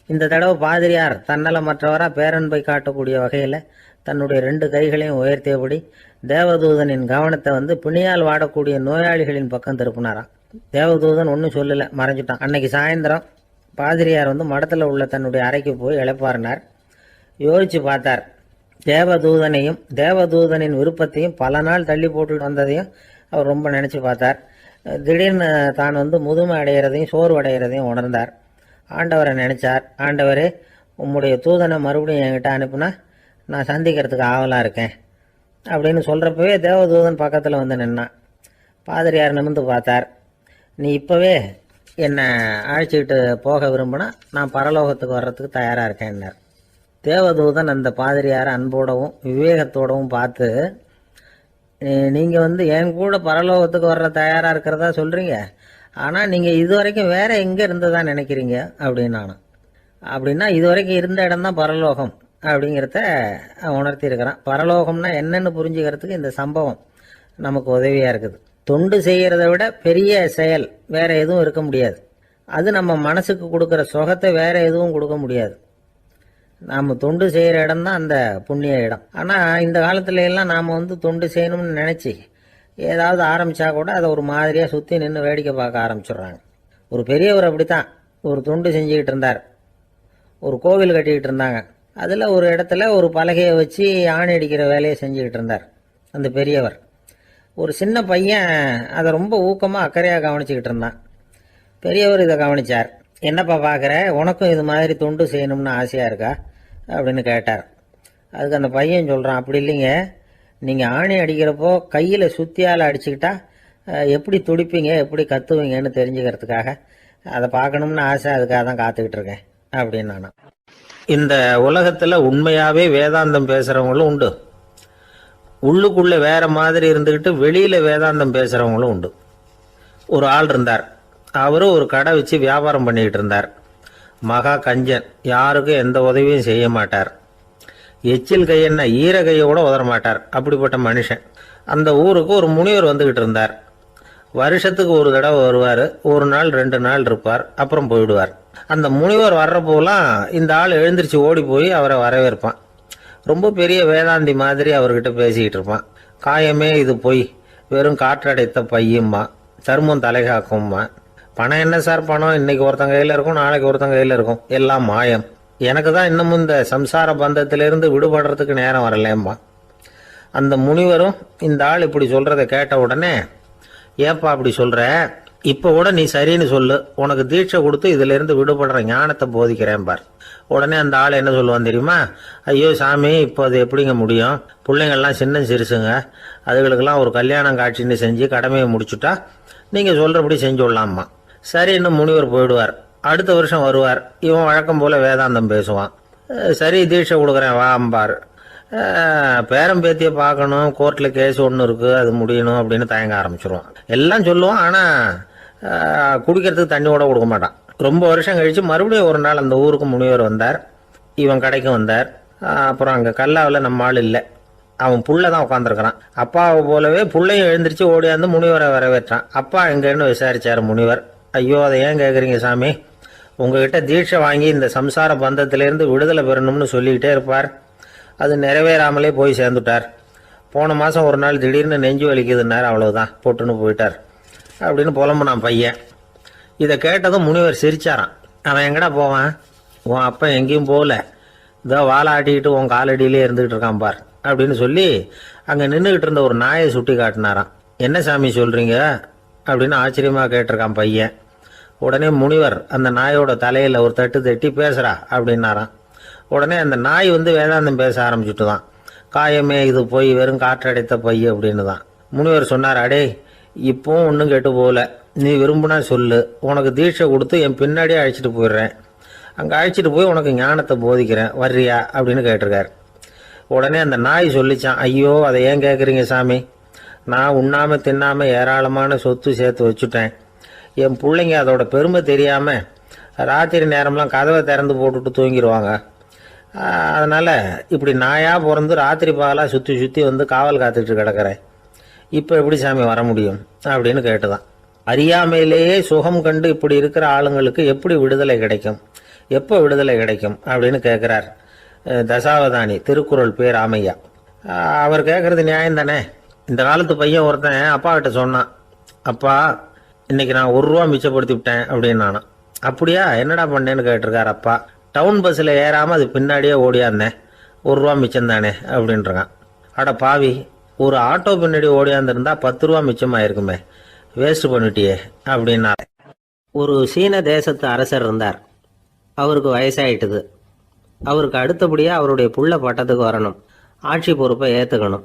இந்த தடவை பாதிரியார் தன்னலமற்றவராக பேரன்பை காட்டக்கூடிய வகையில் தன்னுடைய 2 கைகளையும் உயர்த்தியபடி தேவதூதனின் கவனத்தை பிணியால் வாடக்கூடிய நோயாளிகளின் பக்கம் திருப்பினாராம். தேவதூதன் ஒன்றும் சொல்லலை, மறைஞ்சிட்டான். அன்னைக்கு சாயந்தரம் பாதிரியார் மடத்தில் உள்ள தன்னுடைய அறைக்கு போய் இளைப்பாறினார். யோசிச்சு பார்த்தார். தேவதூதனையும் தேவதூதனின் விருப்பத்தையும் பல நாள் தள்ளி போட்டு வந்ததையும் அவர் ரொம்ப நினச்சி பார்த்தார். திடீர்னு தான் முதுமை அடைகிறதையும் சோர்வு அடைகிறதையும் உணர்ந்தார். ஆண்டவரை நினைச்சார். ஆண்டவரே, உம்முடைய தூதனை மறுபடியும் என்கிட்ட அனுப்புனா நான் சந்திக்கிறதுக்கு ஆவலாக இருக்கேன் அப்படின்னு சொல்கிறப்பவே தேவதூதன் பக்கத்தில் நின்னான். பாதிரியார் நிமிர்ந்து பார்த்தார். நீ இப்போவே என்னை அழைச்சிக்கிட்டு போக விரும்பினா நான் பரலோகத்துக்கு வர்றதுக்கு தயாராக இருக்கேன்னார். தேவதூதன் அந்த பாதிரியாரை அன்போடவும் விவேகத்தோடவும் பார்த்து, நீங்கள் என் கூட பரலோகத்துக்கு வர்ற தயாராக இருக்கிறதா சொல்கிறீங்க, ஆனால் நீங்கள் இதுவரைக்கும் வேற எங்கே இருந்ததா நினைக்கிறீங்க அப்படின்னானா. அப்படின்னா இதுவரைக்கும் இருந்த இடம்தான் பரலோகம் அப்படிங்கிறத உணர்த்தியிருக்கிறான். பரலோகம்னா என்னன்னு புரிஞ்சுக்கிறதுக்கு இந்த சம்பவம் நமக்கு உதவியாக இருக்குது. தொண்டு செய்கிறத விட பெரிய செயல் வேற எதுவும் இருக்க முடியாது. அது நம்ம மனசுக்கு கொடுக்குற சுகத்தை வேற எதுவும் கொடுக்க முடியாது. நாம் தொண்டு செய்கிற இடம் தான் அந்த புண்ணிய இடம். ஆனால் இந்த காலத்துல எல்லாம் நாம் தொண்டு செய்யணும்னு நினச்சி ஏதாவது ஆரம்பித்தா கூட அதை ஒரு மாதிரியாக சுற்றி நின்று வேடிக்கை பார்க்க ஆரம்பிச்சிடுறாங்க. ஒரு பெரியவர் அப்படித்தான் ஒரு தொண்டு செஞ்சுக்கிட்டு இருந்தார். ஒரு கோவில் கட்டிக்கிட்டு இருந்தாங்க. அதில் ஒரு இடத்துல ஒரு பலகையை வச்சு ஆணி அடிக்கிற வேலையை செஞ்சுக்கிட்டு இருந்தார் அந்த பெரியவர். ஒரு சின்ன பையன் அதை ரொம்ப ஊக்கமாக அக்கறையாக கவனிச்சுக்கிட்டு இருந்தான். பெரியவர் இதை கவனித்தார். என்னப்பா பார்க்குற, உனக்கும் இது மாதிரி தொண்டு செய்யணும்னு ஆசையாக இருக்கா அப்படின்னு கேட்டார். அதுக்கு அந்த பையன் சொல்கிறான், அப்படி இல்லைங்க, நீங்கள் ஆணி அடிக்கிறப்போ கையில் சுத்தியால் அடிச்சுக்கிட்டா எப்படி துடிப்பீங்க, எப்படி கத்துவீங்கன்னு தெரிஞ்சுக்கிறதுக்காக அதை பார்க்கணும்னு ஆசை, அதுக்காக தான் காத்துக்கிட்டு இருக்கேன் அப்படின்னு நான். இந்த உலகத்தில் உண்மையாகவே வேதாந்தம் பேசுகிறவங்களும் உண்டு, உள்ளுக்குள்ளே வேற மாதிரி இருந்துக்கிட்டு வெளியில் வேதாந்தம் பேசுகிறவங்களும் உண்டு. ஒரு ஆள் இருந்தார். அவரும் ஒரு கடை வச்சு வியாபாரம் பண்ணிக்கிட்டு இருந்தார். மகா கஞ்சன், யாருக்கும் எந்த உதவியும் செய்ய மாட்டார். எச்சில் கையென்ன ஈர கையை கூட உதற மாட்டார். அப்படிப்பட்ட மனுஷன். அந்த ஊருக்கு ஒரு முனிவர் வந்துக்கிட்டு இருந்தார். வருஷத்துக்கு ஒரு தடவை வருவார். ஒரு நாள் 2 நாள் இருப்பார், அப்புறம் போயிடுவார். அந்த முனிவர் வர்றப்போலாம் இந்த ஆள் எழுந்திரிச்சு ஓடி போய் அவரை வரவேற்பான். ரொம்ப பெரிய வேதாந்தி மாதிரி அவர்கிட்ட பேசிக்கிட்டு இருப்பான். காயமே இது பொய், வெறும் காற்றடைத்த பையும்மா, சர்மம் தலைகாக்கும்மா. பணம் என்ன சார் பணம், இன்னைக்கு ஒருத்தன் கையில் இருக்கும், நாளைக்கு ஒருத்தன் கையில் இருக்கும், எல்லாம் மாயம். எனக்கு தான் இன்னமும் இந்த சம்சார பந்தத்திலிருந்து விடுபடுறதுக்கு நேரம் வரலேம்மா. அந்த முனிவரும் இந்த ஆள் இப்படி சொல்றதை கேட்ட உடனே, ஏப்பா அப்படி சொல்ற, இப்போ கூட நீ சரின்னு சொல்லு, உனக்கு தீட்சை கொடுத்து இதுல இருந்து விடுபடுற ஞானத்தை போதிக்கிறேன் பார். உடனே அந்த ஆள் என்ன சொல்லுவான் தெரியுமா, ஐயோ சாமி, இப்போ அது எப்படிங்க முடியும், பிள்ளைங்கள்லாம் சின்ன சிறுசுங்க, அதுகளுக்கெல்லாம் ஒரு கல்யாணம் காட்சின்னு செஞ்சு கடமையை முடிச்சுட்டா நீங்க சொல்றபடி செஞ்சு விடலாமா. சரின்னு முனிவர் போயிடுவார். அடுத்த வருஷம் வருவார். இவன் வழக்கம் போல வேதாந்தம் பேசுவான். சரி தீட்சை கொடுக்குறேன் வாம்பார். பேரம்பேத்தியை பார்க்கணும், கோர்ட்டில் கேஸ் ஒன்று இருக்குது, அது முடியணும் அப்படின்னு தயங்க ஆரம்பிச்சிருவான். எல்லாம் சொல்லுவான், ஆனால் குடிக்கிறதுக்கு தண்ணி கூட கொடுக்க மாட்டான். ரொம்ப வருஷம் கழித்து மறுபடியும் ஒரு நாள் அந்த ஊருக்கு முனிவர் வந்தார். இவன் கடைக்கு வந்தார். அப்புறம் அங்கே கல்லாவில் நம்ம ஆள் இல்லை. அவன் புள்ள தான் உட்காந்துருக்கிறான். அப்பாவை போலவே புள்ளையும் எழுந்திரிச்சு ஓடியாந்து முனிவரை வரவேற்றான். அப்பா எங்கன்னு விசாரிச்சார் முனிவர். ஐயோ, அதை ஏன் கேட்குறீங்க சாமி, உங்ககிட்ட தீட்சை வாங்கி இந்த சம்சார பந்தத்திலேருந்து விடுதலை பெறணும்னு சொல்லிக்கிட்டே இருப்பார். அது நிறைவேறாமலே போய் சேர்ந்துட்டார். போன மாதம் ஒரு நாள் திடீர்னு நெஞ்சு வலிக்குதுன்னார், அவ்வளவுதான் போட்டுன்னு போயிட்டார் அப்படின்னு புலம்புனான் பையன். இதை கேட்டதும் முனிவர் சிரிச்சாரான். அவன் எங்கடா போவான், உன் அப்பா எங்கேயும் போகல, இதோ வாழை ஆட்டிக்கிட்டு உன் காலடியிலே இருந்துகிட்டு இருக்கான் பார் அப்படின்னு சொல்லி அங்கே நின்றுக்கிட்டு இருந்த ஒரு நாயை சுட்டி காட்டினாரான். என்ன சாமி சொல்கிறீங்க அப்படின்னு ஆச்சரியமாக கேட்டிருக்கான் பையன். உடனே முனிவர் அந்த நாயோட தலையில் ஒரு தட்டு தட்டி பேசுகிறா அப்படின்னாரான். உடனே அந்த நாய் வேதாந்தம் பேச ஆரம்பிச்சுட்டு தான். காயமே இது போய் வெறும் காற்றடைத்த பை அப்படின்னு தான். முனிவர் சொன்னார், அடே இப்போவும் ஒன்றும் கெட்டு போகல, நீ விரும்புனா சொல்லு, உனக்கு தீட்சை கொடுத்து என் பின்னாடியே அழைச்சிட்டு போயிடுறேன் அங்கே அழைச்சிட்டு போய் உனக்கு ஞானத்தை போதிக்கிறேன், வர்றியா அப்படின்னு கேட்டிருக்காரு. உடனே அந்த நாய் சொல்லிச்சான், ஐயோ அதை ஏன் கேட்குறீங்க சாமி, நான் உண்ணாமல் தின்னாமல் ஏராளமான சொத்து சேர்த்து வச்சுட்டேன். என் பிள்ளைங்க அதோட பெருமை தெரியாமல் ராத்திரி நேரம்லாம் கதவை திறந்து போட்டுட்டு தூங்கிடுவாங்க. அதனால் இப்படி நாயாக பிறந்து ராத்திரி பகலாக சுற்றி சுற்றி வந்து காவல் காத்துட்டு கிடக்கிறேன். இப்போ எப்படி சாமி வர முடியும் அப்படின்னு கேட்டுதான். அறியாமையிலேயே சுகம் கண்டு இப்படி இருக்கிற ஆளுங்களுக்கு எப்படி விடுதலை கிடைக்கும், எப்போ விடுதலை கிடைக்கும் அப்படின்னு கேட்குறார் தசாவதானி திருக்குறள் பேர் ராமையா. அவர் கேட்குறது நியாயம் தானே. இந்த காலத்து பையன் ஒருத்தன் அப்பா கிட்ட சொன்னான், அப்பா இன்னைக்கு நான் 1 ரூபா மிச்சப்படுத்தி விட்டேன் அப்படின்னு. நானும் அப்படியா என்னடா பண்ணேன்னு கேட்டிருக்கார் அப்பா. டவுன் பஸ்ஸில் ஏறாமல் அது பின்னாடியே ஓடியாந்தேன், 1 ரூபா மிச்சம் தானே அப்படின்றான். அட பாவி, ஒரு ஆட்டோ பின்னாடி ஓடியாந்துருந்தா 10 ரூபா மிச்சமாயிருக்குமே, வேஸ்ட் பண்ணிட்டியே அப்படின்னா. ஒரு சீன தேசத்து அரசர் இருந்தார். அவருக்கு வயசாயிட்டுது. அவருக்கு அடுத்தபடியாக அவருடைய புள்ள பட்டத்துக்கு வரணும், ஆட்சி பொறுப்பை ஏற்றுக்கணும்.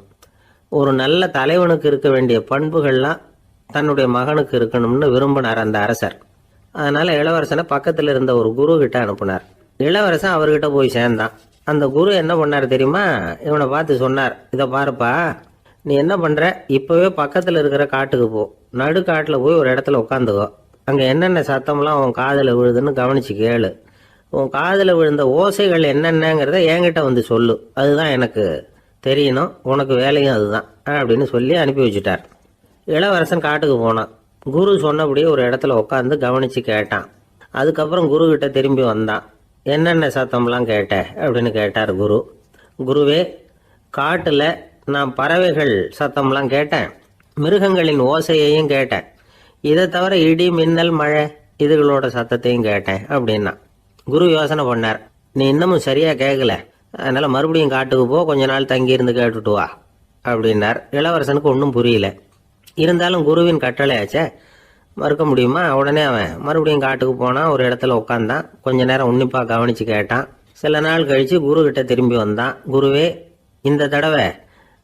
ஒரு நல்ல தலைவனுக்கு இருக்க வேண்டிய பண்புகள்லாம் தன்னுடைய மகனுக்கு இருக்கணும்னு விரும்பினார் அந்த அரசர். அதனால் இளவரசனை பக்கத்தில் இருந்த ஒரு குரு கிட்ட அனுப்புனார். இளவரசன் அவர்கிட்ட போய் சேர்ந்தான். அந்த குரு என்ன பண்ணார் தெரியுமா, இவனை பார்த்து சொன்னார், இதை பாருப்பா, நீ என்ன பண்ணுற, இப்போவே பக்கத்தில் இருக்கிற காட்டுக்கு போ, நடுக்காட்டில் போய் ஒரு இடத்துல உட்காந்துக்கோ. அங்கே என்னென்ன சத்தம்லாம் உன் காதில் விழுதுன்னு கவனிச்சு கேளு. உன் காதில் விழுந்த ஓசைகள் என்னென்னங்கிறத என்கிட்ட வந்து சொல்லு, அதுதான் எனக்கு தெரியணும், உனக்கு வேலையும் அதுதான் அப்படின்னு சொல்லி அனுப்பி வச்சுட்டார். இளவரசன் காட்டுக்கு போனான். குரு சொன்னபடியே ஒரு இடத்துல உட்காந்து கவனித்து கேட்டான். அதுக்கப்புறம் குரு கிட்ட திரும்பி வந்தான். என்னென்ன சத்தம்லாம் கேட்ட அப்படின்னு கேட்டார் குரு. குருவே, காட்டில் நான் பறவைகள் சத்தம்லாம் கேட்டேன், மிருகங்களின் ஓசையையும் கேட்டேன், இதை தவிர இடி மின்னல் மழை இதுகளோட சத்தத்தையும் கேட்டேன் அப்படின்னா. குரு யோசனை பண்ணார், நீ இன்னமும் சரியாக கேட்கல, அதனால் மறுபடியும் காட்டுக்கு போ, கொஞ்ச நாள் தங்கியிருந்து கேட்டுட்டு வா அப்படின்னார். இளவரசனுக்கு ஒன்றும் புரியல. இருந்தாலும் குருவின் கட்டளையாச்சே, மறுக்க முடியுமா? உடனே அவன் மறுபடியும் காட்டுக்கு போனான். ஒரு இடத்துல உட்காந்தான். கொஞ்ச நேரம் உன்னிப்பாக கவனித்து கேட்டான். சில நாள் கழித்து குரு கிட்ட திரும்பி வந்தான். குருவே, இந்த தடவை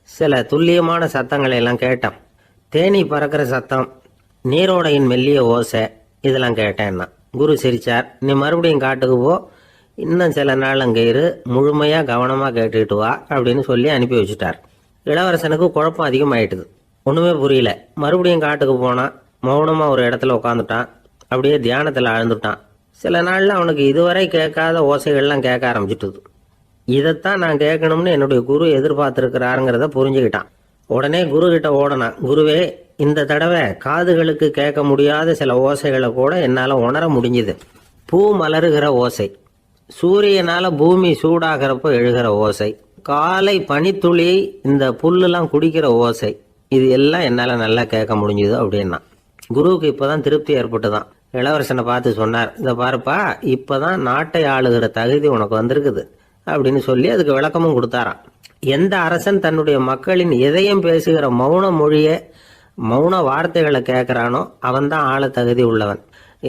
சில துல்லியமான சத்தங்களை எல்லாம் கேட்டான். தேனி பறக்கிற சத்தம், நீரோடையின் மெல்லிய ஓசை, இதெல்லாம் கேட்டேன்னா. குரு சிரிச்சார். நீ மறுபடியும் காட்டுக்கு போ, இன்னும் சில நாள் அங்கே இரு, முழுமையாக கவனமாக கேட்டுக்கிட்டு வா அப்படின்னு சொல்லி அனுப்பி வச்சுட்டார். இளவரசனுக்கு குழப்பம் அதிகமாயிட்டுது. ஒன்றுமே புரியல. மறுபடியும் காட்டுக்கு போனான். மௌனமாக ஒரு இடத்துல உட்காந்துட்டான். அப்படியே தியானத்தில் ஆழ்ந்துட்டான். சில நாளில் அவனுக்கு இதுவரை கேட்காத ஓசைகள்லாம் கேட்க ஆரம்பிச்சிட்டுது. இதைத்தான் நான் கேட்கணும்னு என்னுடைய குரு எதிர்பார்த்துருக்கிறாருங்கிறத புரிஞ்சுக்கிட்டான். உடனே குரு கிட்ட ஓடனான். குருவே, இந்த தடவை காதுகளுக்கு கேட்க முடியாத சில ஓசைகளை கூட என்னால் உணர முடிஞ்சுது. பூ மலருகிற ஓசை, சூரியனால் பூமி சூடாகிறப்போ எழுகிற ஓசை, காலை பனித்துளி இந்த புல்லுலாம் குடிக்கிற ஓசை, இது எல்லாம் என்னால் நல்லா கேட்க முடிஞ்சுது அப்படின்னா. குருவுக்கு இப்போதான் திருப்தி ஏற்பட்டுதான். இளவரசனை பார்த்து சொன்னார், இதை பாருப்பா, இப்போதான் நாட்டை ஆளுகிற தகுதி உனக்கு வந்திருக்குது அப்படின்னு சொல்லி அதுக்கு விளக்கமும் கொடுத்தாராம். எந்த அரசன் தன்னுடைய மக்களின் எதையும் பேசுகிற மௌன மொழியை, மௌன வார்த்தைகளை கேட்குறானோ அவன்தான் ஆள தகுதி உள்ளவன்.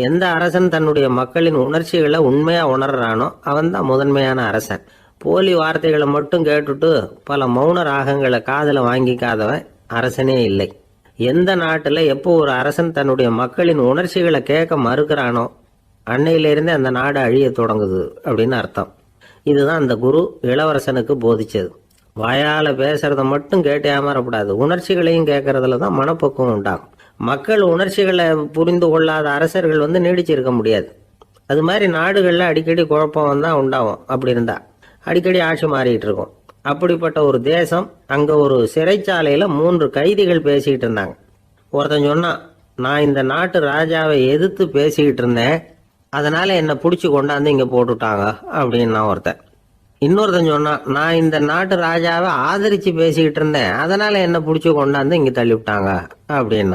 எந்த அரசன் தன்னுடைய மக்களின் உணர்ச்சிகளை உண்மையாக உணர்றானோ அவன்தான் முதன்மையான அரசன். போலி வார்த்தைகளை மட்டும் கேட்டுட்டு பல மௌன ராகங்களை காதில் வாங்கிக்காதவன் அரசனே இல்லை. எந்த நாட்டில் எப்போ ஒரு அரசன் தன்னுடைய மக்களின் உணர்ச்சிகளை கேட்க மறுக்கிறானோ அன்னையிலிருந்தே அந்த நாடு அழிய தொடங்குது அப்படின்னு அர்த்தம். இதுதான் அந்த குரு இளவரசனுக்கு போதிச்சது. வாயால் பேசுறத மட்டும் கேட்டு ஏமாறக்கூடாது, உணர்ச்சிகளையும் கேட்கறதுல தான் மனப்பக்குவம் உண்டாகும். மக்கள் உணர்ச்சிகளை புரிந்து கொள்ளாத அரசர்கள் நீடிச்சிருக்க முடியாது. அது மாதிரி நாடுகளில் அடிக்கடி குழப்பம் தான் உண்டாகும். அப்படி இருந்தால் அடிக்கடி ஆட்சி மாறிட்டு இருக்கும். அப்படிப்பட்ட ஒரு தேசம், அங்கே ஒரு சிறைச்சாலையில் 3 கைதிகள் பேசிக்கிட்டு இருந்தாங்க. ஒருத்தன் சொன்னான், நான் இந்த நாட்டு ராஜாவை எதிர்த்து பேசிக்கிட்டு இருந்தேன், அதனால் என்னை பிடிச்சி கொண்டாந்து இங்கே போட்டுட்டாங்க அப்படின்னா ஒருத்தன். இன்னொருத்தன் சொன்னான், நான் இந்த நாட்டு ராஜாவை ஆதரித்து பேசிக்கிட்டு இருந்தேன், அதனால் என்னை பிடிச்சி கொண்டாந்து இங்கே தள்ளிவிட்டாங்க அப்படின்னா.